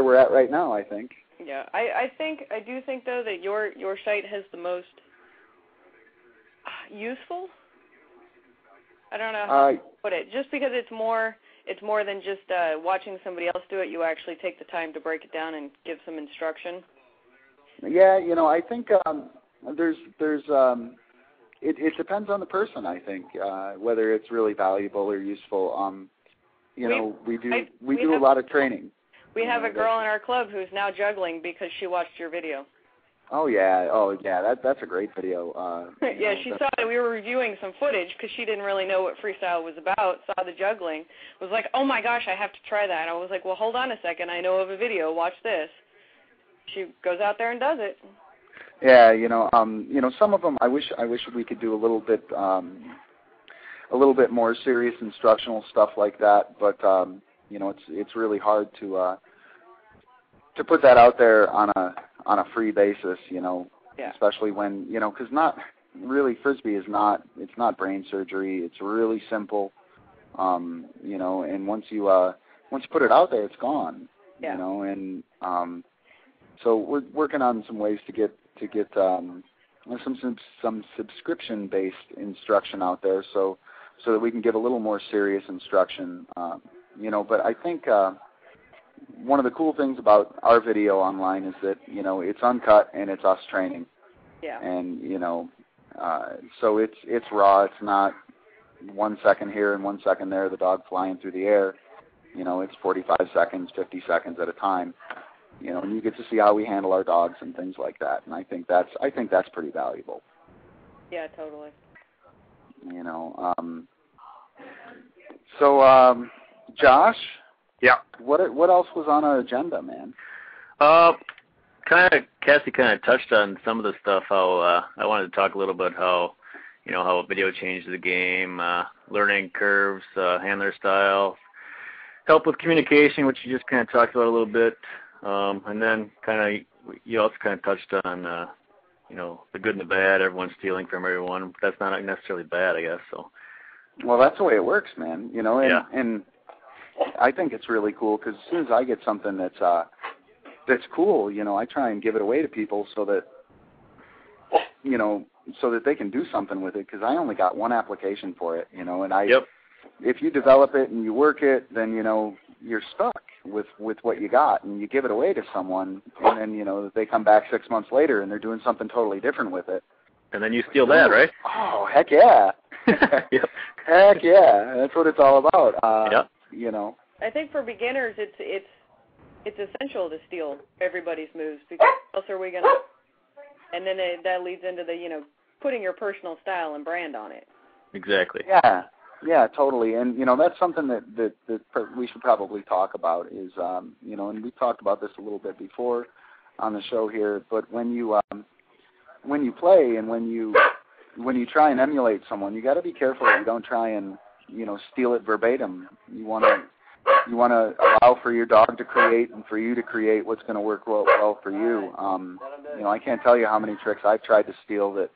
we're at right now, I think. Yeah. I do think though that your site has the most useful. I don't know how to put it. Just because it's more than just watching somebody else do it. You actually take the time to break it down and give some instruction. Yeah, you know, I think it depends on the person. I think whether it's really valuable or useful. You know, we do a lot of training. We have a girl in our club who's now juggling because she watched your video. Oh yeah, that's a great video. Yeah, she saw that we were reviewing some footage because she didn't really know what freestyle was about. Saw the juggling, was like, oh my gosh, I have to try that. And I was like, well, hold on a second, I know of a video. Watch this. She goes out there and does it. Yeah, you know, some of them I wish we could do a little bit more serious instructional stuff like that. But you know, it's really hard to put that out there on a free basis, you know, yeah. Especially when, you know, because not really Frisbee it's not brain surgery. It's really simple, you know, and once you put it out there, it's gone, yeah. You know, and so we're working on some ways to get some subscription-based instruction out there, so that we can give a little more serious instruction, you know. But I think one of the cool things about our video online is that, you know, it's uncut and it's us training. Yeah. And, you know, so it's raw. It's not 1 second here and 1 second there, the dog flying through the air. You know, it's 45 seconds, 50 seconds at a time. You know, and you get to see how we handle our dogs and things like that. And I think that's pretty valuable. Yeah, totally. You know, so Josh. Yeah. What else was on our agenda, man? Cassie kind of touched on some of the stuff. How I wanted to talk a little bit how, you know, how video changed the game, learning curves, handler style, help with communication, which you just kind of talked about a little bit, and then you also kind of touched on, you know, the good and the bad. Everyone's stealing from everyone. But that's not necessarily bad, I guess. So. Well, that's the way it works, man. You know, and, yeah. and I think it's really cool because as soon as I get something that's cool, you know, I try and give it away to people so that, you know, so that they can do something with it, because I only got one application for it, you know, and if you develop it and you work it, then, you know, you're stuck with what you got, and you give it away to someone, and then, you know, they come back 6 months later and they're doing something totally different with it. And then you steal that, right? Oh, heck yeah. Yep. Heck yeah. That's what it's all about. Yep. You know. I think for beginners, it's essential to steal everybody's moves, because how else are we going to? And then that leads into the, you know, putting your personal style and brand on it. Exactly. Yeah, totally. And, you know, that's something that we should probably talk about is, you know, and we talked about this a little bit before on the show here, but when you play and when you try and emulate someone, you got to be careful that you don't try and, you know, steal it verbatim. You want to allow for your dog to create and for you to create what's going to work well for you. You know, I can't tell you how many tricks I've tried to steal that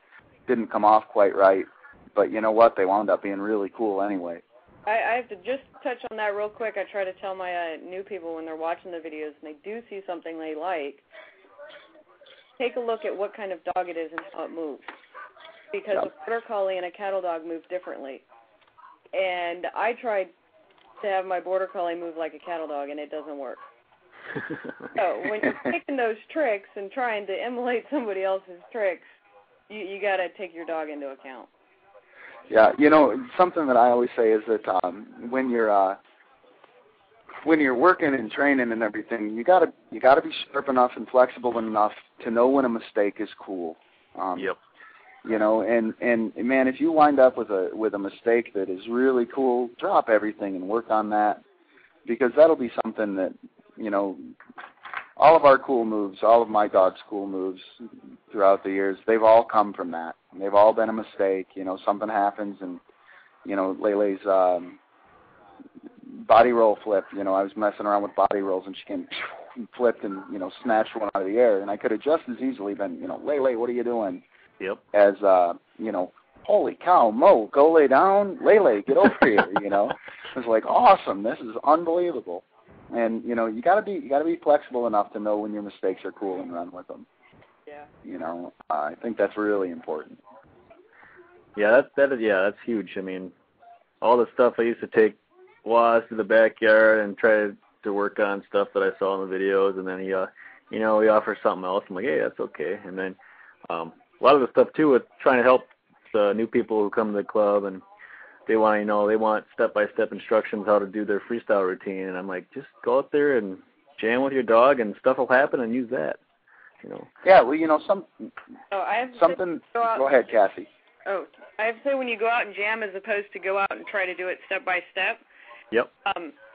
didn't come off quite right, but you know what? They wound up being really cool anyway. I have to just touch on that real quick. I try to tell my new people when they're watching the videos and they do see something they like, take a look at what kind of dog it is and how it moves. Because a border collie and a cattle dog move differently. And I tried to have my border collie move like a cattle dog, and it doesn't work. So when you're taking those tricks and trying to emulate somebody else's tricks, you got to take your dog into account. Yeah, you know, something that I always say is that when you're working and training and everything, you gotta be sharp enough and flexible enough to know when a mistake is cool. Yep. You know, and man, if you wind up with a mistake that is really cool, drop everything and work on that, because that'll be something that, you know, all of our cool moves, all of my dog's cool moves throughout the years, they've all come from that. They've all been a mistake. You know, something happens, and you know, Lele's body roll flip. You know, I was messing around with body rolls, and she came flipped and, you know, snatched one out of the air, and I could have just as easily been, you know, Lele, what are you doing? Yep. As you know, holy cow, Mo, go lay down. Lele, get over here. You know, it was like, awesome. This is unbelievable. And you know, you gotta be flexible enough to know when your mistakes are cool and run with them. Yeah. You know, I think that's really important. Yeah, that's huge. I mean, all the stuff I used to take Waz to the backyard and try to work on stuff that I saw in the videos, and then he offers something else. I'm like, hey, that's okay. And then a lot of the stuff too with trying to help the new people who come to the club, and they want step-by-step instructions how to do their freestyle routine, and I'm like, just go out there and jam with your dog, and stuff will happen, and use that. You know. Yeah, well, you know, something. Go ahead, Cassie. Oh, I have to say, when you go out and jam as opposed to go out and try to do it step by step. Yep.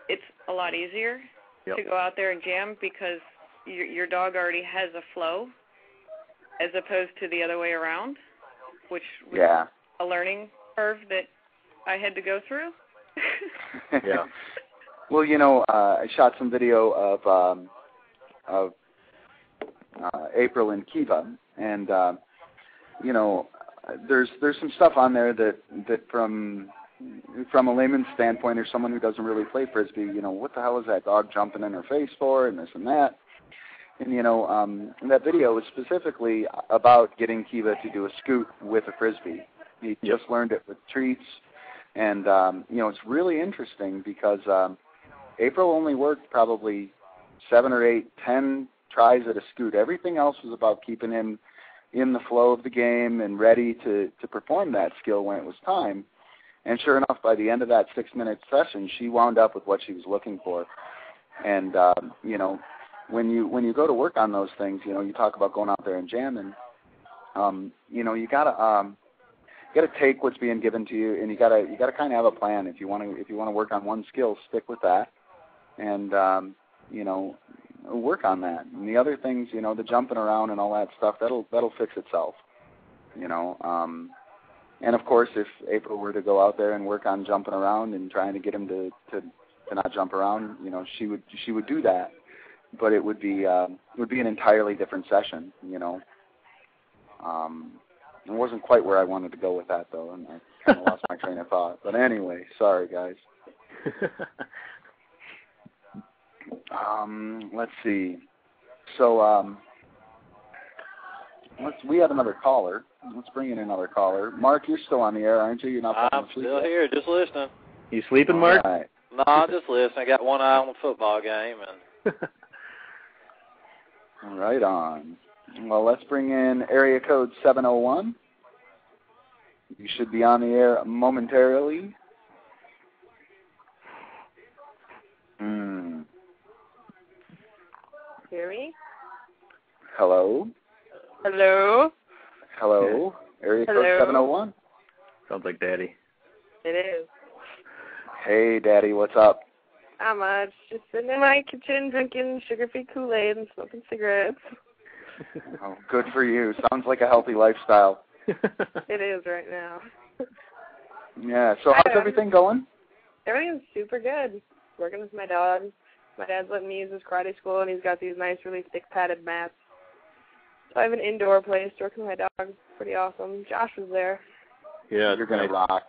It's a lot easier Yep. to go out there and jam because your dog already has a flow, as opposed to the other way around, which was a learning curve that I had to go through. Yeah. Well, you know, I shot some video of April and Kiva, and you know, there's some stuff on there that from a layman's standpoint, or someone who doesn't really play frisbee, you know, what the hell is that dog jumping in her face for, and this and that. And you know, that video was specifically about getting Kiva to do a scoot with a frisbee. He just learned it with treats. And, you know, it's really interesting because April only worked probably 7 or 8, 10 tries at a scoot. Everything else was about keeping him in the flow of the game and ready to perform that skill when it was time. And sure enough, by the end of that 6-minute session, she wound up with what she was looking for. And, you know, when you go to work on those things, you know, you talk about going out there and jamming, you know, you gotta take what's being given to you, and you gotta kind of have a plan. If you want to work on one skill, stick with that, and you know, work on that. And the other things, you know, the jumping around and all that stuff, that'll fix itself. You know, and of course, if April were to go out there and work on jumping around and trying to get him to not jump around, you know, she would do that, but it would be an entirely different session. You know. It wasn't quite where I wanted to go with that, though, and I kind of lost my train of thought. But anyway, sorry, guys. Let's see. So we have another caller. Let's bring in another caller. Mark, you're still on the air, aren't you? You're not. I'm still here, just listening. You sleeping, Mark? Right. No, I'm just listening. I got one eye on the football game, and Right on. Well, let's bring in area code 701. You should be on the air momentarily. Hear me? Hello? Hello? Hello? Area code 701? Sounds like Daddy. It is. Hey, Daddy, what's up? Not much. Just sitting in my kitchen drinking sugar-free Kool-Aid and smoking cigarettes. Oh, good for you. Sounds like a healthy lifestyle. It is right now. Yeah, so how's everything going? Everything's super good. Working with my dog. My dad's letting me use his karate school, and he's got these nice, really thick padded mats. So I have an indoor place to work with my dog. Pretty awesome. Josh was there. Yeah, you're going to rock.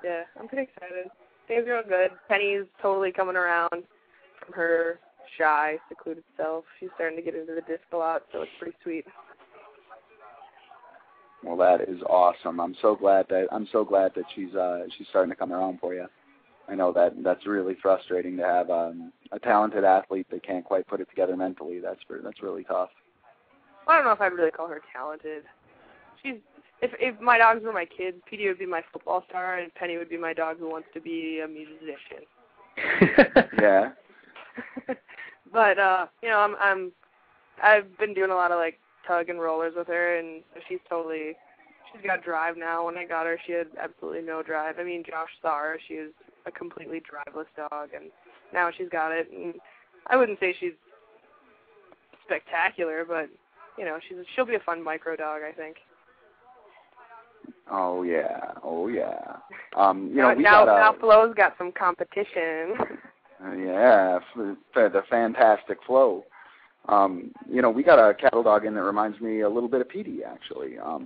Yeah, I'm pretty excited. Things are going good. Penny's totally coming around from her shy, secluded self. She's starting to get into the disc a lot, so it's pretty sweet. Well, that is awesome. I'm so glad that she's starting to come around for you. I know that's really frustrating to have a talented athlete that can't quite put it together mentally. That's really tough. I don't know if I'd really call her talented. If my dogs were my kids, Petey would be my football star, and Penny would be my dog who wants to be a musician. Yeah. But you know, I've been doing a lot of like tug and rollers with her, and she's got drive now. When I got her, she had absolutely no drive. I mean, Josh saw her; she was a completely driveless dog, and now she's got it. And I wouldn't say she's spectacular, but you know, she'll be a fun micro dog, I think. Oh yeah. Now Flo's got some competition. Yeah, the fantastic Flo. We got a cattle dog in that reminds me a little bit of Petey, actually. A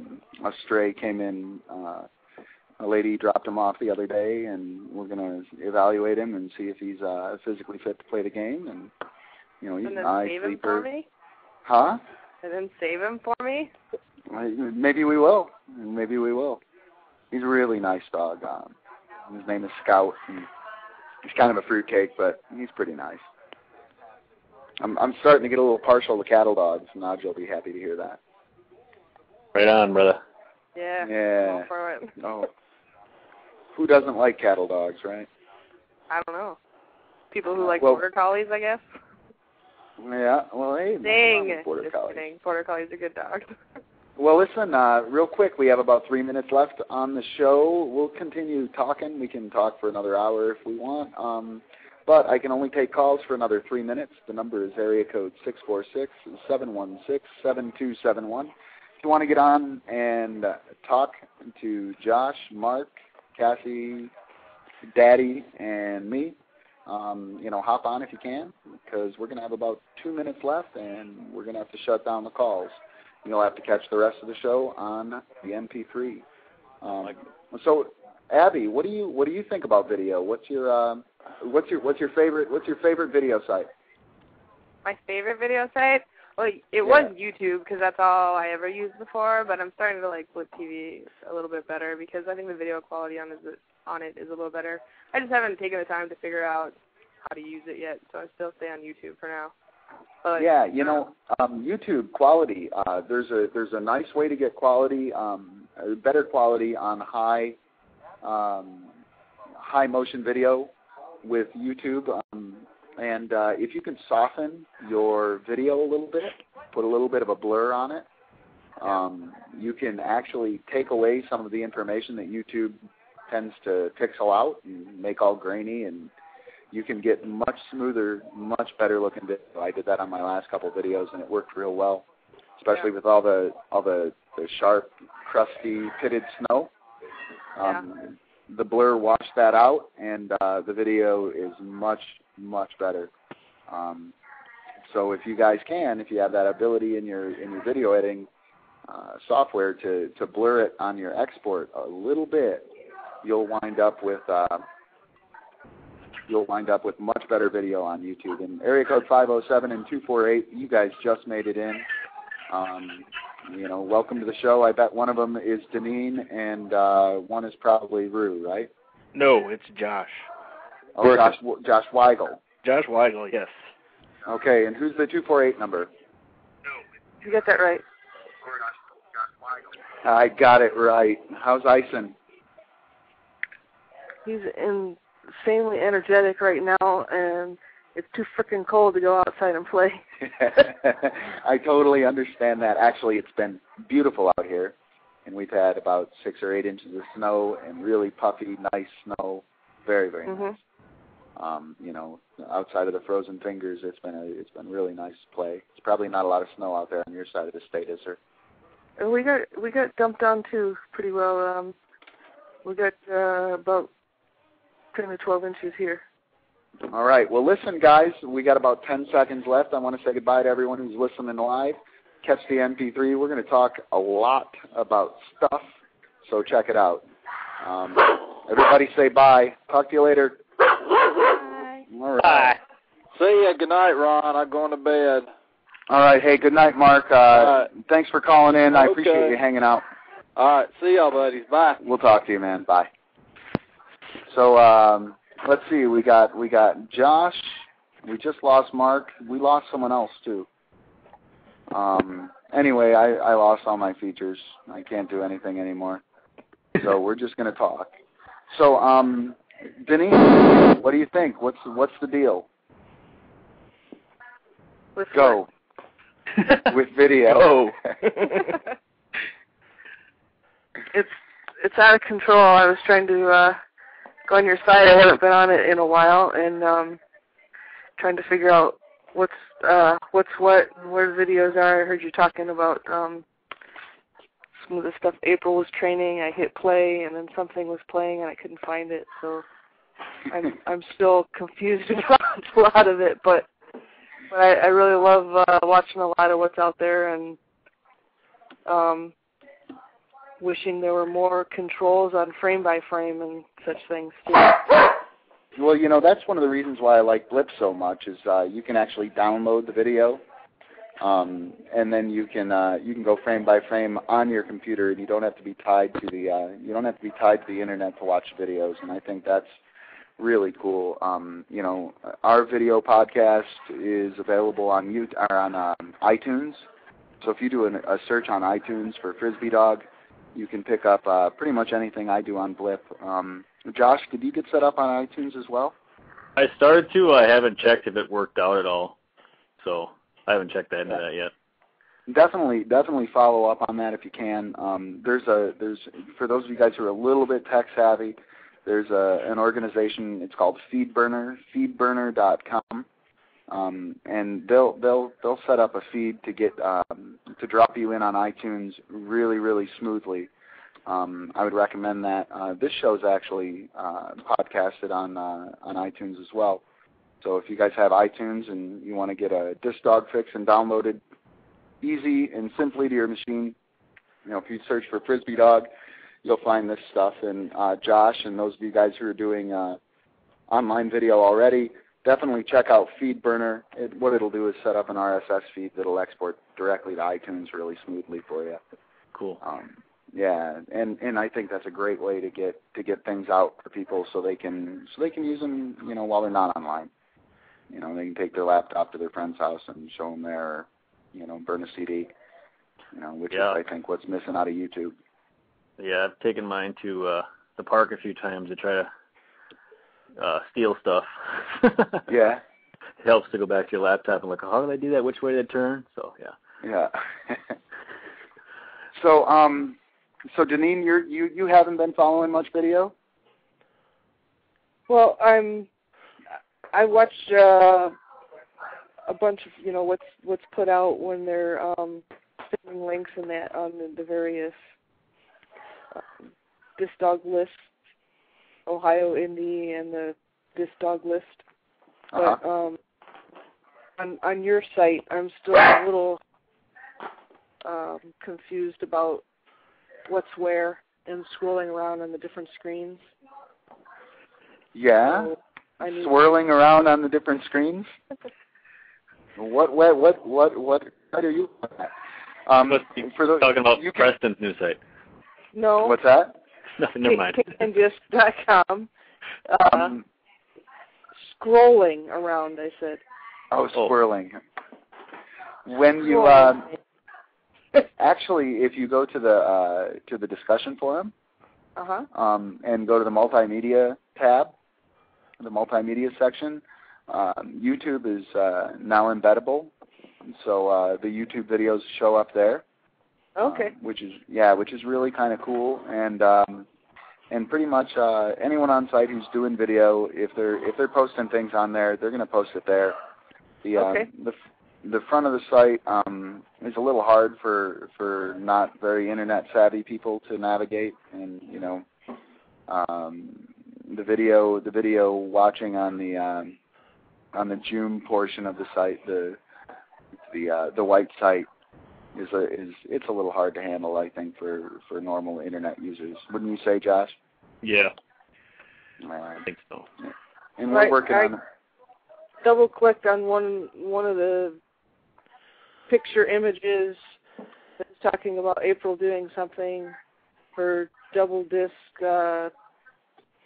stray came in, a lady dropped him off the other day, and we're going to evaluate him and see if he's physically fit to play the game. And, he's and then a nice save him sleeper. for me? Huh? And then save him for me? Maybe we will. He's a really nice dog. His name is Scout, and he's kind of a fruitcake, but he's pretty nice. I'm starting to get a little partial to cattle dogs. Naj will be happy to hear that. Right on, brother. Yeah. Yeah. For it. Oh. Who doesn't like cattle dogs, right? I don't know. People who like border collies, I guess. Yeah. Well, hey. Dang. Border collies. Kidding. Border collies are good dogs. Well, listen, real quick, we have about 3 minutes left on the show. We'll continue talking. We can talk for another hour if we want. But I can only take calls for another 3 minutes. The number is area code 646-716-7271. If you want to get on and talk to Josh, Mark, Cassie, Daddy, and me, hop on if you can, because we're going to have about 2 minutes left, and we're going to have to shut down the calls. You'll have to catch the rest of the show on the MP3. So, Abby, what do you think about video? What's your favorite video site? My favorite video site? Well, it was YouTube because that's all I ever used before. But I'm starting to like Flip TV a little bit better because I think the video quality on it is a little better. I just haven't taken the time to figure out how to use it yet, so I still stay on YouTube for now. But, yeah, YouTube quality. There's a nice way to get quality, better quality on high motion video with YouTube. And if you can soften your video a little bit, put a little bit of a blur on it, you can actually take away some of the information that YouTube tends to pixel out and make all grainy, and you can get much smoother, much better looking video. I did that on my last couple of videos, and it worked real well, especially with all the sharp, crusty, pitted snow. The blur washed that out, and the video is much, much better. So if you guys if you have that ability in your video editing software to blur it on your export a little bit, you'll wind up with much better video on YouTube. And area code 507 and 248, you guys just made it in. Welcome to the show. I bet one of them is Deneen, and one is probably Rue, right? No, it's Josh. Oh, Josh Weigel. Josh Weigel, yes. Okay, and who's the 248 number? You got that right. I got it right. How's Ison? He's insanely energetic right now, and it's too freaking cold to go outside and play. I totally understand that. Actually, it's been beautiful out here, and we've had about 6 or 8 inches of snow and really puffy, nice snow. Very, very nice. Outside of the frozen fingers, it's been really nice to play. It's probably not a lot of snow out there on your side of the state, is there? We got dumped on too pretty well. We got about 10 to 12 inches here. All right. Well, listen, guys, we got about 10 seconds left. I want to say goodbye to everyone who's listening live. Catch the MP3. We're going to talk a lot about stuff, so check it out. Everybody say bye. Talk to you later. Bye. All right. Bye. See ya. Good night, Ron. I'm going to bed. All right. Hey, good night, Mark. Right. Thanks for calling in. I appreciate you hanging out. All right. See y'all, buddies. Bye. We'll talk to you, man. Bye. So let's see. We got Josh. We just lost Mark. We lost someone else too. Anyway, I lost all my features. I can't do anything anymore. So we're just gonna talk. So Denise, what do you think? What's the deal? With Go. With video. Oh. It's out of control. I was trying to go on your site. I haven't been on it in a while, and trying to figure out what's what and where the videos are. I heard you talking about some of the stuff April was training. I hit play, and then something was playing, and I couldn't find it. So I'm still confused about a lot of it, but I really love watching a lot of what's out there, and wishing there were more controls on frame by frame and such things too. Well, you know, that's one of the reasons why I like Blip so much is you can actually download the video, and then you can go frame by frame on your computer, and you don't have to be tied to the internet to watch videos. And I think that's really cool. You know, our video podcast is available on iTunes. So if you do a search on iTunes for Frisbee Dog, you can pick up pretty much anything I do on Blip. Josh, did you get set up on iTunes as well? I started to. I haven't checked if it worked out at all, so I haven't checked into that yet. Definitely follow up on that if you can. There's for those of you guys who are a little bit tech savvy, there's an organization. It's called FeedBurner, feedburner.com, and they'll set up a feed to get to drop you in on iTunes really smoothly. I would recommend that. This show's actually podcasted on iTunes as well. So if you guys have iTunes and you want to get a Disc Dog fix and download it easy and simply to your machine, you know, if you search for Frisbee Dog, you'll find this stuff. And Josh and those of you guys who are doing online video already, definitely check out FeedBurner. What it'll do is set up an RSS feed that'll export directly to iTunes really smoothly for you. Cool. Yeah, and I think that's a great way to get things out for people so they can use them, you know, while they're not online. You know, they can take their laptop to their friend's house and show them there, or, you know, burn a CD. You know, which is I think what's missing out of YouTube. Yeah, I've taken mine to the park a few times to try to steal stuff. Yeah. It helps to go back to your laptop and look, how did I do that? Which way did I turn? So yeah. Yeah. So Deneen, you haven't been following much video? Well, I watched a bunch of, you know, what's put out when they're sending links and that on the various Disc Dog lists, Ohio Indie and the Disc Dog list. But on your site, I'm still a little confused about what's where and scrolling around on the different screens. Yeah, so swirling around on the different screens. What are you? For those, talking about Preston's new site. No. What's that? No, never mind. Disc.com. Scrolling around, I said. Oh, swirling. When you actually, if you go to the discussion forum, and go to the multimedia tab, the multimedia section, YouTube is now embeddable, so the YouTube videos show up there. Okay. Which is really kind of cool, and pretty much anyone on site who's doing video, if they're posting things on there, they're going to post it there. The front of the site is a little hard for not very internet savvy people to navigate, and you know, the video watching on the Zoom portion of the site, the white site it's a little hard to handle, I think, for normal internet users. Wouldn't you say, Josh? Yeah. I think so. Yeah. And we're working on it. Double-clicked on one of the picture images that's talking about April doing something for double disc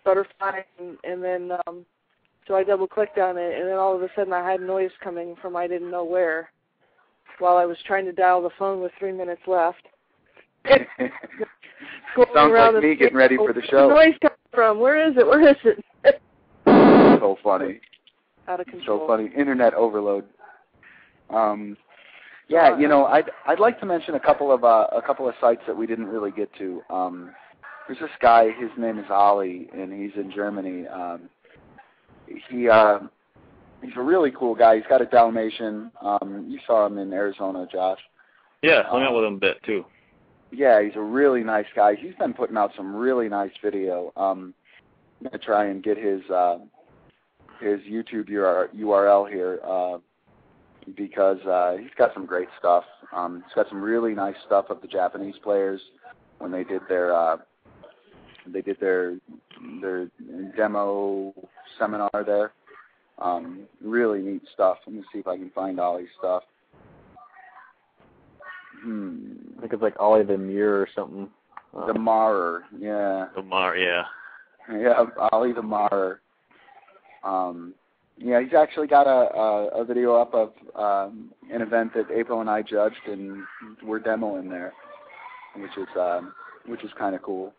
butterfly, and then so I double-clicked on it, and then all of a sudden I had noise coming from I didn't know where while I was trying to dial the phone with 3 minutes left. Sounds like me getting ready for the show. Where's the noise coming from? Where is it? Where is it? So funny. Out of control. So funny. Internet overload. Yeah, you know, I'd like to mention a couple of sites that we didn't really get to. There's this guy. His name is Ali, and he's in Germany. He's a really cool guy. He's got a Dalmatian. You saw him in Arizona, Josh. Yeah, hung out with him a bit, too. Yeah, he's a really nice guy. He's been putting out some really nice video. I'm going to try and get his YouTube URL here because he's got some great stuff. He's got some really nice stuff of the Japanese players when they did their demo seminar there. Really neat stuff. Let me see if I can find Ollie's stuff. I think it's like Ollie the Muir or something. The Marer, yeah. The Marer, yeah. Yeah, Ollie the Marer. Yeah, he's actually got a video up of an event that April and I judged, and we're demoing there, which is kind of cool.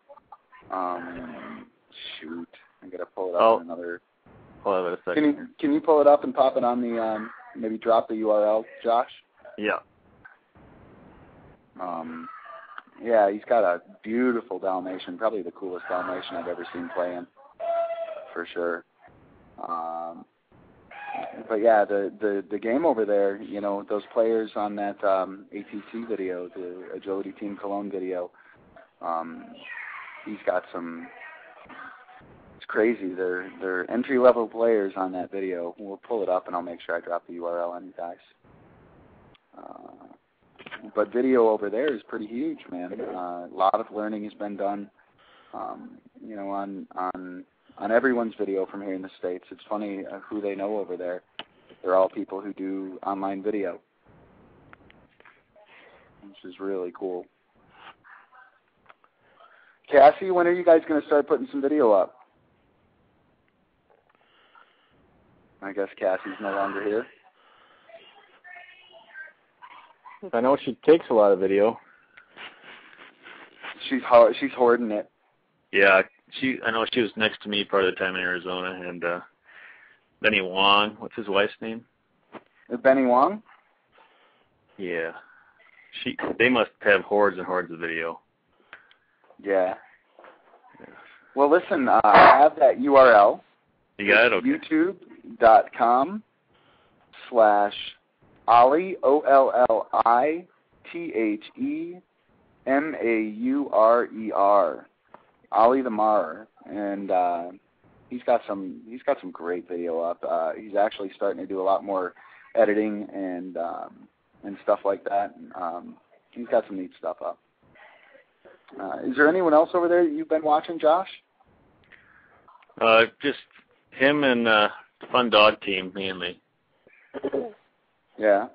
Shoot, I gotta pull it up in another. Hold on a second. Can you pull it up and pop it on the maybe drop the URL, Josh? Yeah. Yeah, he's got a beautiful Dalmatian, probably the coolest Dalmatian I've ever seen playing, for sure. But yeah, the game over there, you know, those players on that ATC video, the Agility Team Cologne video, he's got some. It's crazy. They're entry-level players on that video. We'll pull it up, and I'll make sure I drop the URL on you guys. But video over there is pretty huge, man. A lot of learning has been done, you know, on everyone's video from here in the States. It's funny who they know over there. They're all people who do online video, which is really cool. Cassie, when are you guys going to start putting some video up? I guess Cassie's no longer here. I know she takes a lot of video. She's hoarding it. Yeah, I know she was next to me part of the time in Arizona, and Benny Wong, what's his wife's name? Benny Wong? Yeah. They must have hordes and hordes of video. Yeah. Well, listen, I have that URL. You got it? Okay. YouTube.com/Ollie, OLLITHEMAURER. Ollie the Marer, and he's got some great video up. He's actually starting to do a lot more editing and stuff like that. He's got some neat stuff up. Is there anyone else over there that you've been watching, Josh? Just him and Fun Dog Team mainly. Yeah.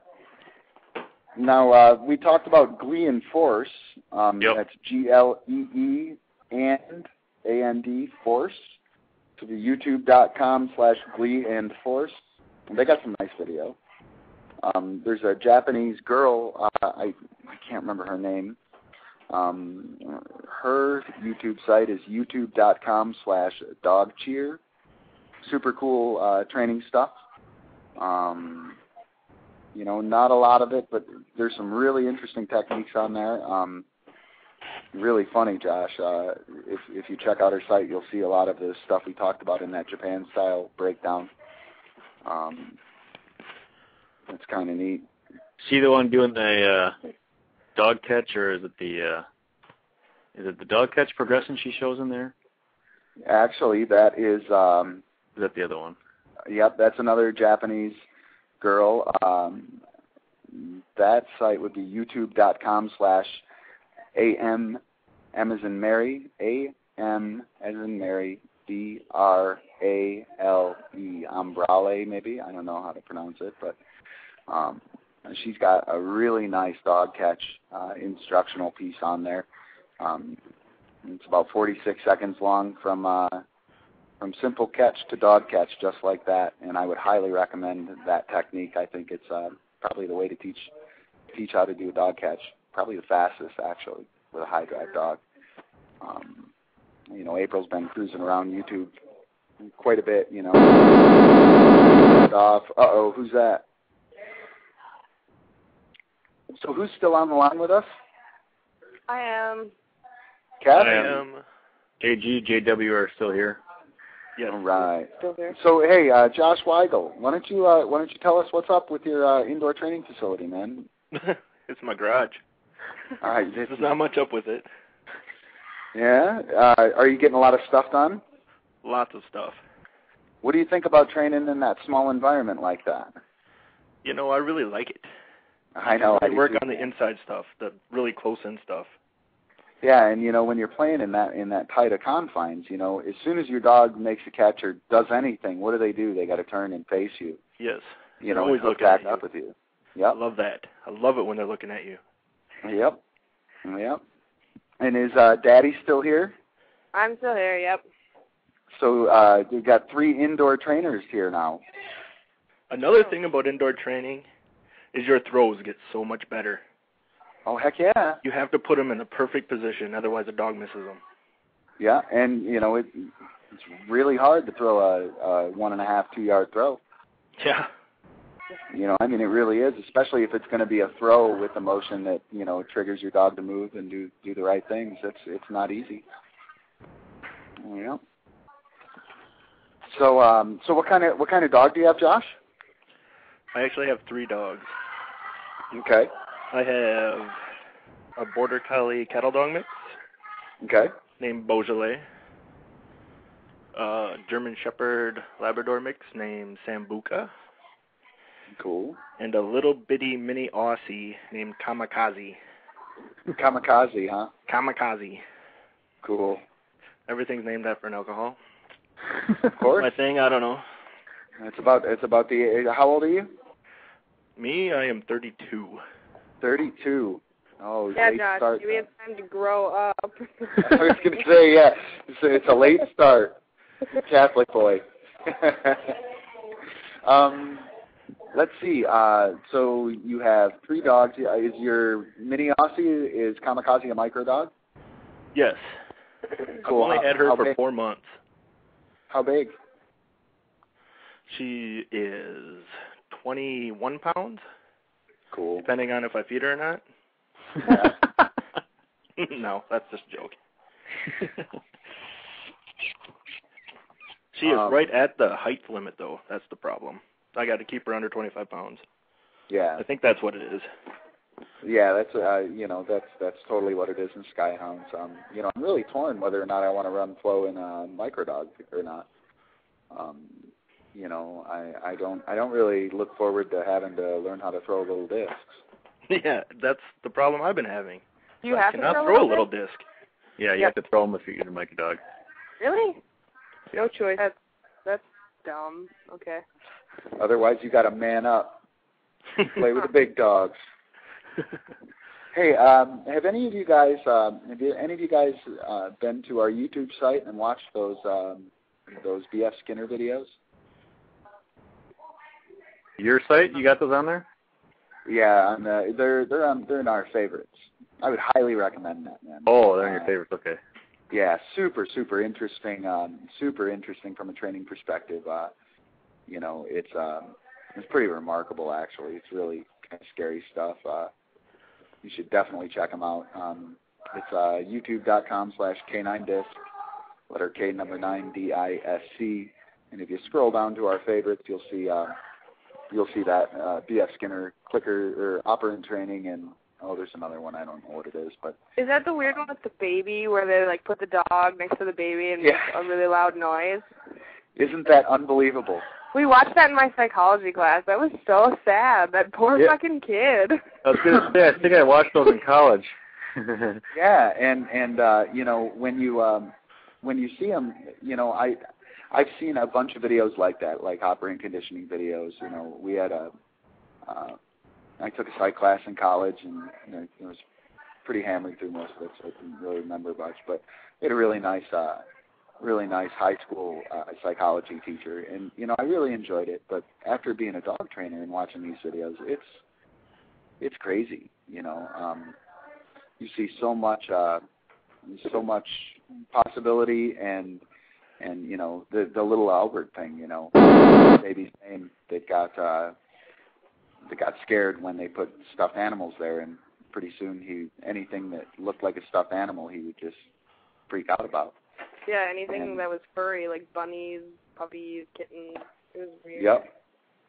Now we talked about Glee and Force. Yep. That's GLEE and AND Force. To the YouTube.com/Glee and Force. And they got some nice video. There's a Japanese girl. I can't remember her name. Her YouTube site is youtube.com/dogcheer. Super cool training stuff. You know, not a lot of it, but there's some really interesting techniques on there. Really funny, Josh. If you check out her site, you'll see a lot of the stuff we talked about in that Japan-style breakdown. It's kind of neat. She the one doing the dog catch, or is it the dog catch progression she shows in there? Actually, that is. Is that the other one? Yep, that's another Japanese girl. That site would be youtube.com/AM, M as in Mary, AM as in Mary, DRALE, Umbrale maybe. I don't know how to pronounce it, but she's got a really nice dog catch instructional piece on there. It's about 46 seconds long from simple catch to dog catch, just like that. And I would highly recommend that technique. I think it's probably the way to teach how to do a dog catch. Probably the fastest, actually, with a high drive dog. You know, April's been cruising around YouTube quite a bit, you know. Uh-oh, who's that? So who's still on the line with us? I am. Kat? I am. JG, JW are still here. Yes. All right. Still there. So hey, Josh Weigel, why don't you tell us what's up with your indoor training facility, man? It's my garage. All right. There's not much up with it. Yeah. Are you getting a lot of stuff done? Lots of stuff. What do you think about training in that small environment like that? You know, I really like it. I know. I work on the inside stuff, the really close-in stuff. Yeah, and when you're playing in that tight of confines, as soon as your dog makes a catch or does anything, what do? They got to turn and face you. Yes. And always hook looking back at you. up with you. Yep. I love that. I love it when they're looking at you. Yep. And is Daddy still here? I'm still here. Yep. So we've got 3 indoor trainers here now. Another thing about indoor training is your throws get so much better. Oh, heck yeah. You have to put them in the perfect position, otherwise the dog misses them. Yeah, and, it's really hard to throw a 1.5, 2 yard throw. Yeah. It really is, especially if it's going to be a throw with the motion that, triggers your dog to move and do the right things. It's not easy. Yeah. So what kind of dog do you have, Josh? I actually have 3 dogs. Okay. I have a Border Collie Cattle Dog mix. Okay. Named Beaujolais. German Shepherd Labrador mix named Sambuca. Cool. And a little bitty mini Aussie named Kamikaze. Kamikaze, huh? Kamikaze. Cool. Everything's named after an alcohol. Of course. My thing, I don't know. It's about the. How old are you? Me, I am 32. 32. Oh, yeah, late Josh, start. maybe it's time to grow up. I was going to say, yeah, it's a late start. Catholic boy. Let's see. So you have 3 dogs. Is your mini Aussie, is Kamikaze a micro dog? Yes. Cool. I've only had her for big? 4 months. How big? She is 21 pounds. Cool. Depending on if I feed her or not. Yeah. No, that's just a joke. She is right at the height limit, though. That's the problem. I got to keep her under 25 pounds. Yeah. I think that's what it is. Yeah, that's totally what it is in Skyhounds. I'm really torn whether or not I want to run Flo in a micro dog or not. I don't really look forward to having to learn how to throw little discs. Yeah, that's the problem I've been having. You I have cannot to throw a little disc. Yeah, you have to throw them if you're going to make a dog. Really? No choice. That's dumb. Okay. Otherwise, you got to man up, play with the big dogs. Hey, have any of you guys been to our YouTube site and watched those B.F. Skinner videos? Your site, you got those on there? Yeah, they're in our favorites. I would highly recommend that, man. Oh, they're in your favorites. Okay. Yeah, super interesting. Super interesting from a training perspective. It's pretty remarkable, actually. It's really kind of scary stuff. You should definitely check them out. It's youtube.com/K9disc, letter K number 9 DISC, and if you scroll down to our favorites, you'll see that B.F. Skinner clicker or operant training, and there's another one. I don't know what it is, but is that the weird one with the baby where they put the dog next to the baby and yeah. make a really loud noise? Isn't that unbelievable? We watched that in my psychology class. That was so sad. That poor fucking kid. I was going to say, I think I watched those in college. Yeah, and when you see them, I've seen a bunch of videos like that, like operant conditioning videos. We had I took a psych class in college, and it was pretty hammered through most of it, so I didn't really remember much. But we had a really nice high school psychology teacher, and I really enjoyed it. But after being a dog trainer and watching these videos, it's crazy. You see so much possibility, and the little Albert thing, baby's name that got scared when they put stuffed animals there, and pretty soon anything that looked like a stuffed animal he would just freak out about. Yeah, anything that was furry, like bunnies, puppies, kittens. It was weird.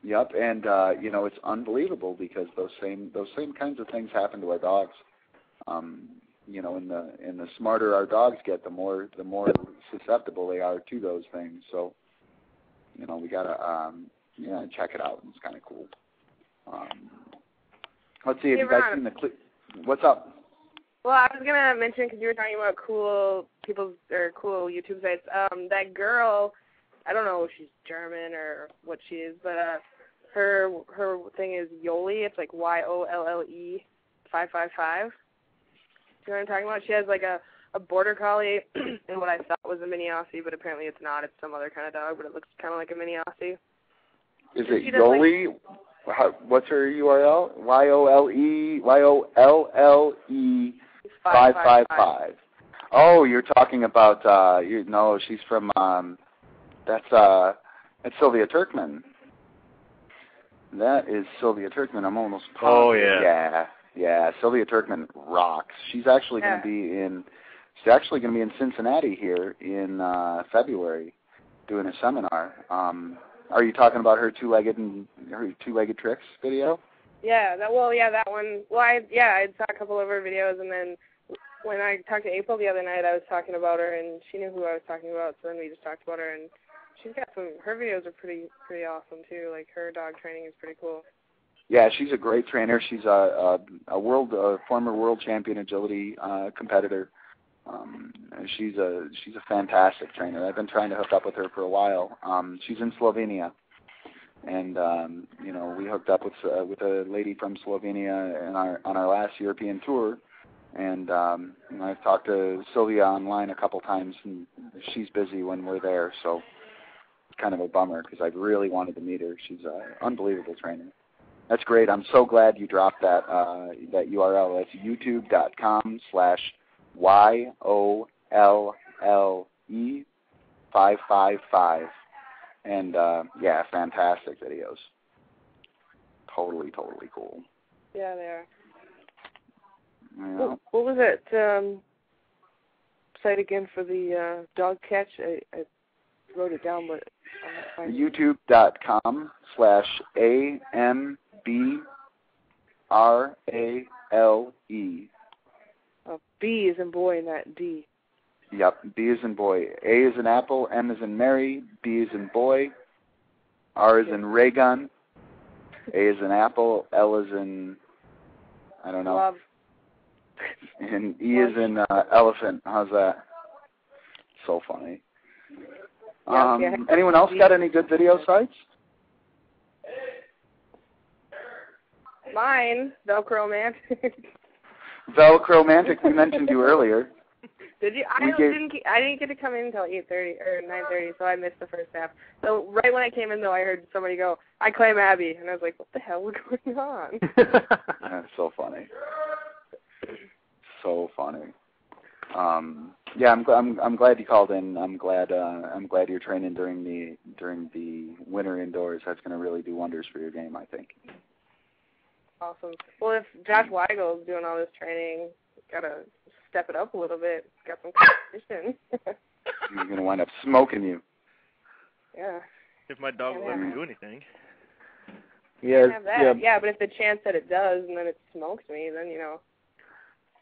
Yep, and it's unbelievable because those same kinds of things happen to our dogs. And the smarter our dogs get, the more susceptible they are to those things. So, we gotta check it out. It's kind of cool. Let's see. Have you guys seen the clip? What's up? Well, I was gonna mention because you were talking about cool YouTube sites. That girl, I don't know if she's German or what she is, but her thing is Yoli. It's like YOLLE 555. Do you know what I'm talking about? She has like a border collie and what I thought was a mini Aussie, but apparently it's not. It's some other kind of dog, but it looks kind of like a mini Aussie. Is it Yoli? What's her URL? YOLLE 555. Oh, you're talking about no, she's from that's Sylvia Turkman. That is Sylvia Turkman. I'm almost positive. Oh yeah. Yeah, Sylvia Turkman rocks. She's actually going to be in Cincinnati here in February doing a seminar. Are you talking about her two-legged tricks video? Yeah, that one. Well, I saw a couple of her videos, and then when I talked to April the other night, I was talking about her, and she knew who I was talking about, so then we just talked about her, and she's got her videos are pretty awesome, too. Like, her dog training is pretty cool. Yeah, she's a great trainer. She's a former world champion agility competitor. She's a fantastic trainer. I've been trying to hook up with her for a while. She's in Slovenia, and we hooked up with a lady from Slovenia on our last European tour. And I've talked to Sylvia online a couple times, and she's busy when we're there, so it's kind of a bummer because I really wanted to meet her. She's an unbelievable trainer. That's great. I'm so glad you dropped that URL. That's youtube.com/YOLLE 555. And, fantastic videos. Totally cool. Yeah, they are. Yeah. What was that site again for the dog catch? I wrote it down, but I'm not finding it. youtube.com/AMBRALE. B is in boy, not D. Yep, B is in boy. A is in apple, M is in Mary, B is in boy, R is in ray gun, A is in apple, L is in, I don't know. Love. And E is in elephant. How's that? So funny. Anyone else got any good video sites? Mine, Velcromantic. Velcromantic, we mentioned you earlier. Did you? I didn't get to come in until 8:30 or 9:30, so I missed the first half. So right when I came in, though, I heard somebody go, "I claim Abby," and I was like, "What the hell is going on?" That's so funny. So funny. I'm glad you called in. I'm glad you're training during the winter indoors. That's going to really do wonders for your game, I think. Awesome. Well, if Josh Weigel's doing all this training, gotta step it up a little bit. Got some competition. He's going to wind up smoking you. Yeah. If my dog will ever do anything. Yeah. Yeah, but if the chance that it does and then it smokes me, then,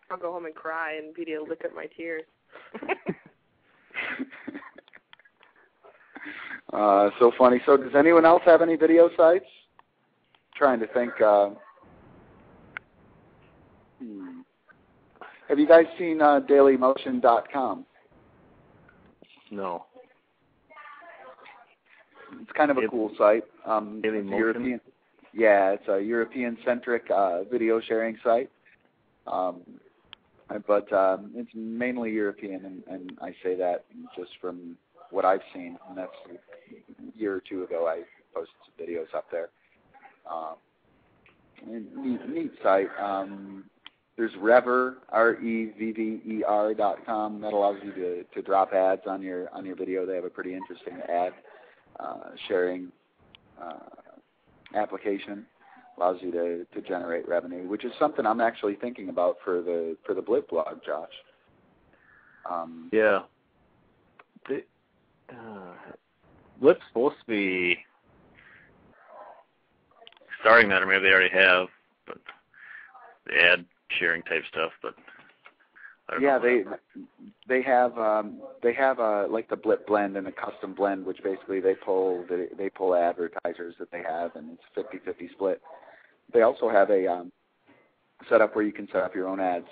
I'll go home and cry and be able to lick up my tears. So funny. So does anyone else have any video sites? Trying to think. Have you guys seen dailymotion.com? No. It's kind of a cool site. Dailymotion? European. Yeah, it's a European-centric video sharing site. But it's mainly European, and I say that just from what I've seen, and that's a year or two ago I posted some videos up there. Neat site. There's Rever, REVVER.com. That allows you to drop ads on your video. They have a pretty interesting ad sharing application. Allows you to generate revenue, which is something I'm actually thinking about for the Blip blog, Josh. Yeah. Blip's supposed to be starting that, or maybe they already have, but the ad sharing type stuff. But I don't know. They have like the Blip blend and a custom blend, which basically they pull advertisers that they have, and it's 50-50 split. They also have a setup where you can set up your own ads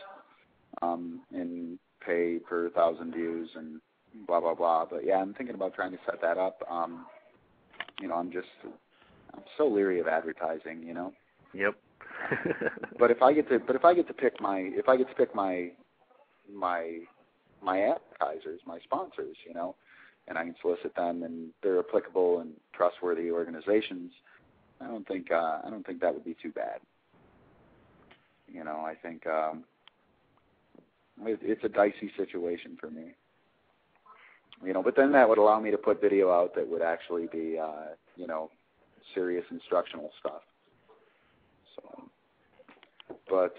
and pay per 1,000 views and blah blah blah. But yeah, I'm thinking about trying to set that up. I'm so leery of advertising, Yep. But if I get to pick my advertisers, my sponsors, and I can solicit them, and they're applicable and trustworthy organizations, I don't think that would be too bad. I think it's a dicey situation for me. But then that would allow me to put video out that would actually be, serious instructional stuff. So, but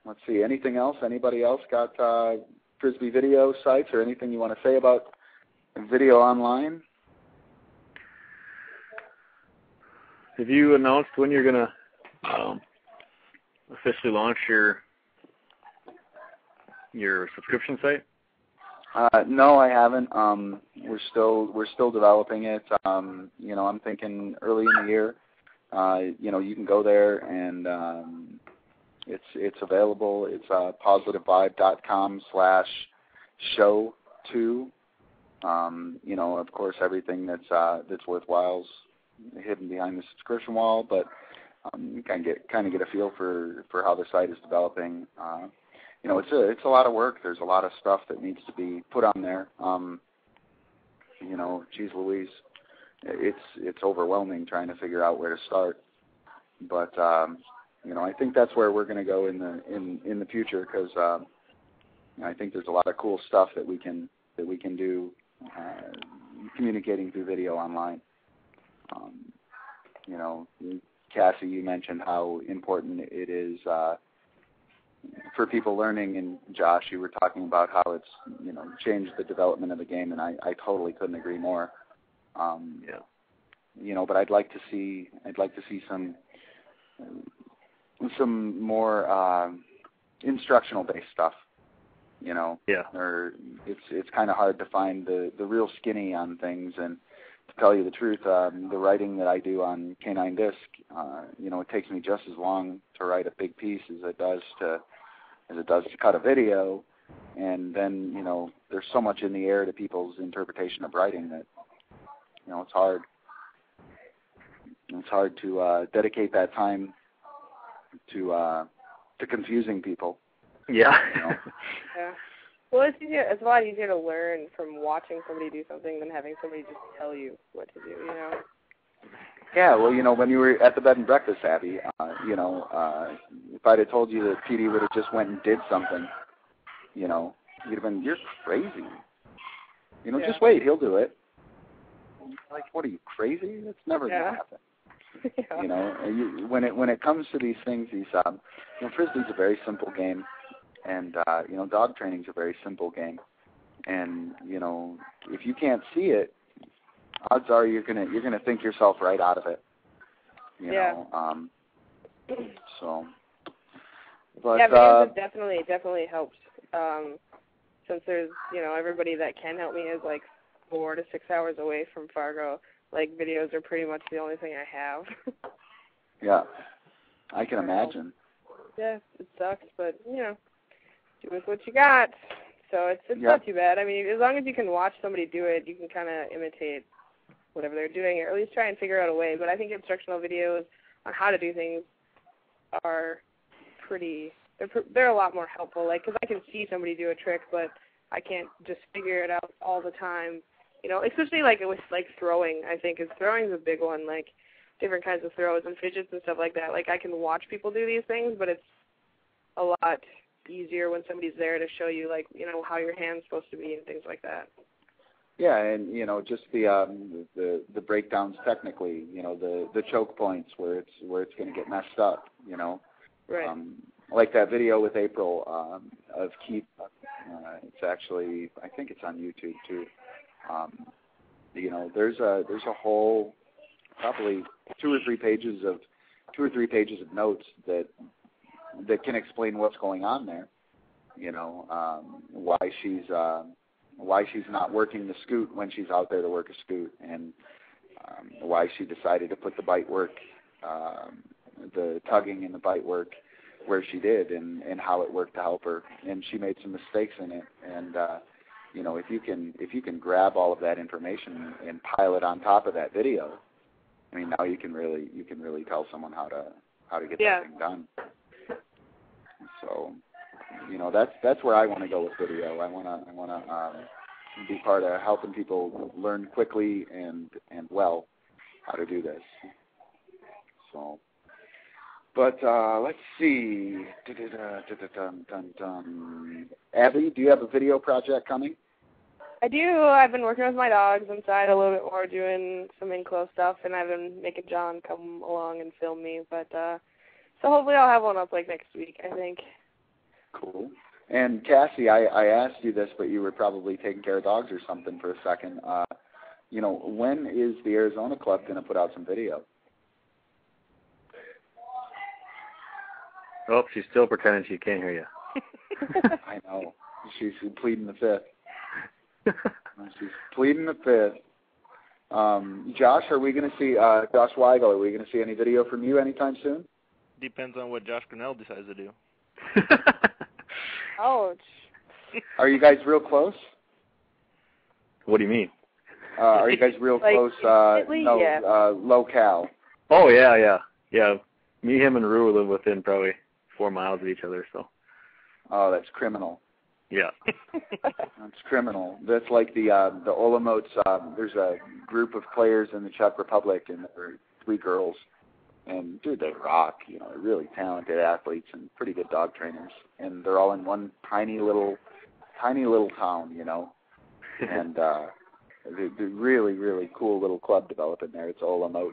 let's see. Anything else? Anybody else got Frisbee video sites or anything you want to say about video online? Have you announced when you're going to officially launch your subscription site? No, I haven't. We're still developing it. I'm thinking early in the year. You can go there and it's available. It's positivevibe.com/show2. Of course, everything that's worthwhile's hidden behind the subscription wall, but you kind of get a feel for how the site is developing. It's a lot of work. There's a lot of stuff that needs to be put on there. Geez Louise, it's overwhelming trying to figure out where to start. But I think that's where we're going to go in the future, because I think there's a lot of cool stuff that we can do communicating through video online. Cassie, you mentioned how important it is for people learning, and Josh, you were talking about how it's changed the development of the game, and I totally couldn't agree more. But I'd like to see some more instructional based stuff. Or it's kind of hard to find the real skinny on things. And to tell you the truth, the writing that I do on Canine Disc, it takes me just as long to write a big piece as it does to cut a video. And then there's so much in the air to people's interpretation of writing that it's hard. It's hard to dedicate that time to confusing people. Yeah. Yeah. Well, it's easier. It's a lot easier to learn from watching somebody do something than having somebody just tell you what to do. Yeah. Well, when you were at the bed and breakfast, Abby, if I'd have told you that PD would have just went and did something, you'd have been, you're crazy. Just wait, he'll do it. Like, what are you, crazy? That's never going to happen. Yeah. When it comes to these things, Frisbee's a very simple game, and dog training's a very simple game, and if you can't see it, odds are you're gonna think yourself right out of it. So, but videos definitely helps. Since there's everybody that can help me is like 4 to 6 hours away from Fargo. Like, videos are pretty much the only thing I have. Yeah, I can imagine. Yeah, it sucks, but, do with what you got. So it's not too bad. I mean, as long as you can watch somebody do it, you can kind of imitate whatever they're doing, or at least try and figure out a way. But I think instructional videos on how to do things are they're a lot more helpful. Like, because I can see somebody do a trick, but I can't just figure it out all the time. Especially like with like throwing, I think throwing's a big one, like different kinds of throws and fidgets and stuff like that. Like, I can watch people do these things, but it's a lot easier when somebody's there to show you, like, how your hand's supposed to be and things like that. Yeah, and just the breakdowns technically, the choke points where it's going to get messed up, Right. Like that video with April of keep It's actually, I think it's on YouTube too. You know, there's a whole probably two or three pages of notes that can explain what's going on there. You know, why she's not working the scoot when she's out there to work a scoot, and why she decided to put the bite work, the tugging and the bite work where she did, and how it worked to help her. And she made some mistakes in it, and you know, if you can grab all of that information and pile it on top of that video, I mean, now you can really tell someone how to get that thing done. So, you know, that's where I want to go with video. I want to be part of helping people learn quickly and well how to do this. So, but let's see. Abby, do you have a video project coming? I do. I've been working with my dogs inside a little bit more, doing some in-close stuff, and I've been making John come along and film me. But so hopefully I'll have one up like next week, I think. Cool. And Cassie, I asked you this, but you were probably taking care of dogs or something for a second. You know, when is the Arizona Club going to put out some video? Oh, she's still pretending she can't hear you. I know. She's pleading the fifth. She's pleading the fifth. Josh, are we going to see, Josh Weigel, are we going to see any video from you anytime soon? Depends on what Josh Grenell decides to do. Ouch. Are you guys real close? What do you mean? Are you guys real like, close? Locale. Oh, yeah. Me, him, and Rue live within probably 4 miles of each other, so. Oh, that's criminal. Yeah. That's criminal. That's like the Olamotes. There's a group of players in the Czech Republic, and there are 3 girls. And, dude, they rock. You know, they're really talented athletes and pretty good dog trainers. And they're all in one tiny little town, you know. And they're really, really cool little club developing there. It's Olamotes.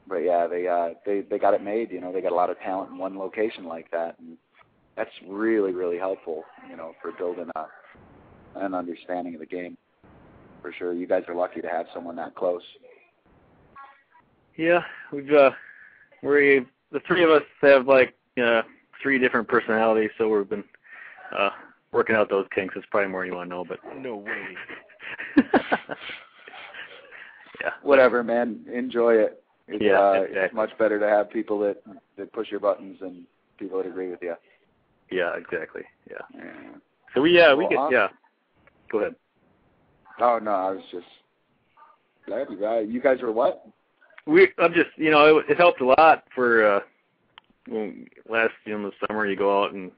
But, yeah, they got it made. You know, they got a lot of talent in one location like that. And that's really, really helpful, you know, for building an understanding of the game. For sure. You guys are lucky to have someone that close. Yeah, the 3 of us have like 3 different personalities, so we've been working out those kinks. It's probably more than you want to know, but no way. Yeah. Whatever, man. Enjoy it. It's, exactly. It's much better to have people that push your buttons and people that agree with you. Yeah, exactly. Yeah. So we well, get. Go ahead. Oh no, I was just glad you guys were what? I'm just, you know, it helped a lot for last, you know, the summer. You go out, and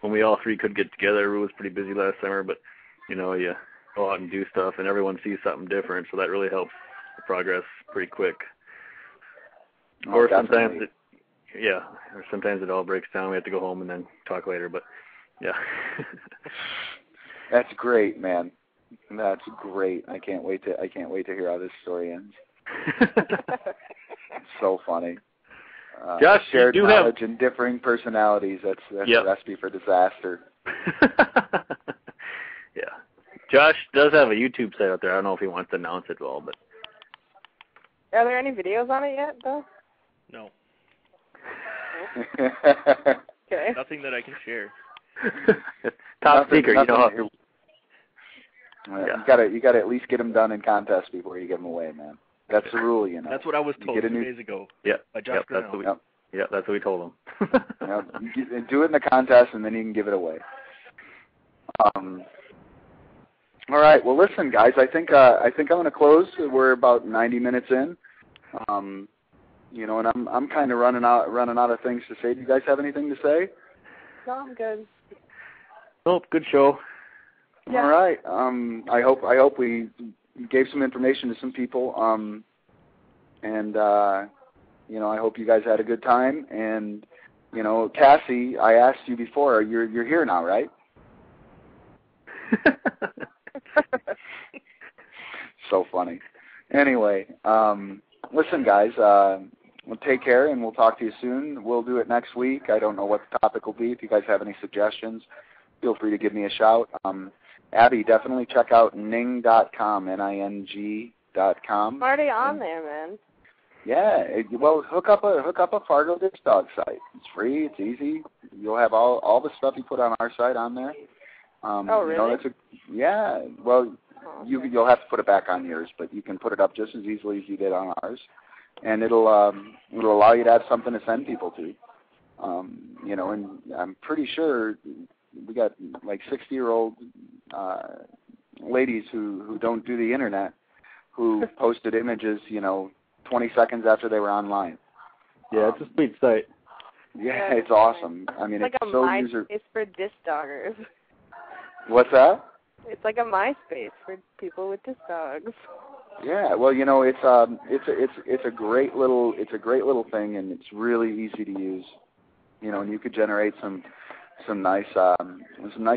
when we all 3 could get together, it was pretty busy last summer, but, you know, you go out and do stuff, and everyone sees something different, so that really helps the progress pretty quick. Or sometimes it all breaks down. We have to go home and then talk later, but, yeah. That's great, man. That's great. I can't wait to hear how this story ends. It's so funny. Josh, shared you do knowledge and differing personalities. That's a recipe for disaster. Yeah. Josh does have a YouTube site out there. I don't know if he wants to announce it at all, but. Are there any videos on it yet, though? No. Okay. Nothing that I can share. Top secret, you know. You gotta at least get them done in contests before you give them away, man. That's the rule, you know. That's what I was told 2 days ago. Yeah. By Josh Grenell. That's what we told him. Do it in the contest, and then you can give it away. All right. Well, listen, guys. I think I'm going to close. We're about 90 minutes in. You know, and I'm kind of running out of things to say. Do you guys have anything to say? No, I'm good. Nope. Good show. Yeah. All right. I hope we gave some information to some people. And you know, I hope you guys had a good time. And you know, Cassie, I asked you before. You're here now, right? So funny. Anyway, listen, guys. Well, take care, and we'll talk to you soon. We'll do it next week. I don't know what the topic will be. If you guys have any suggestions, feel free to give me a shout. Abby, definitely check out ning.com, Ning.com. I'm already on there, man. Yeah, well, hook up a Fargo Disc Dog site. It's free. It's easy. You'll have all the stuff you put on our site on there. Oh, really? Yeah. Well, you'll have to put it back on yours, but you can put it up just as easily as you did on ours, and it'll allow you to have something to send people to. And I'm pretty sure we got like 60-year-old ladies who don't do the internet who posted images, 20 seconds after they were online. Yeah, it's a sweet site. Yeah, it's awesome. I mean, it's like it's so MySpace for disc doggers. What's that? It's like a MySpace for people with disc dogs. Yeah, well, it's a great little thing, and it's really easy to use. And you could generate some nice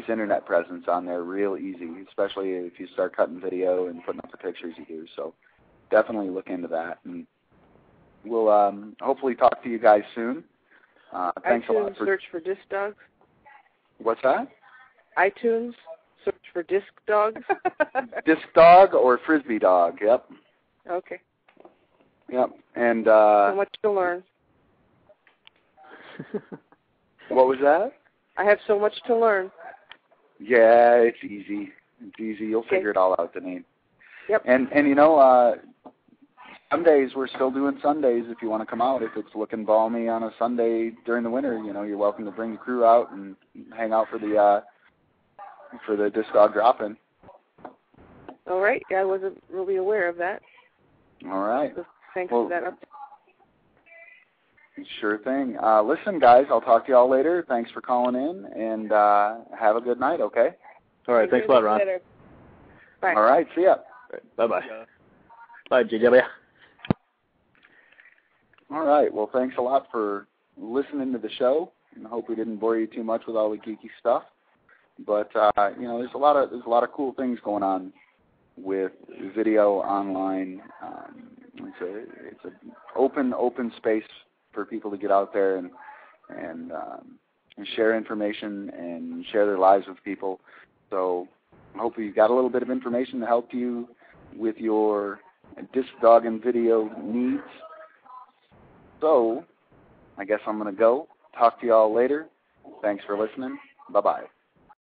internet presence on there real easy, especially if you start cutting video and putting up the pictures you do. So definitely look into that, and we'll hopefully talk to you guys soon. Thanks iTunes, a lot. Search for disc dogs. What's that? iTunes, search for disc dogs. Disc dog or frisbee dog? Yep. Okay. Yep. And so much to learn. What was that? I have so much to learn. Yeah, it's easy. It's easy. You'll figure it all out, Denise. Yep. And Sundays, we're still doing Sundays if you want to come out. If it's looking balmy on a Sunday during the winter, you're welcome to bring the crew out and hang out for the disc dog drop-in. All right. I wasn't really aware of that. All right. So thanks for that update. Sure thing. Listen, guys, I'll talk to you all later. Thanks for calling in, and have a good night, okay? All right. Thanks a lot, Ron. Bye. All right. See ya. Bye-bye. Bye, JW. All right. Well, thanks a lot for listening to the show, and I hope we didn't bore you too much with all the geeky stuff. But there's a lot of cool things going on with video online. It's an open space for people to get out there and share information and share their lives with people. So hopefully you've got a little bit of information to help you with your disc dog and video needs. So I guess I'm going to go. Talk to you all later. Thanks for listening. Bye-bye.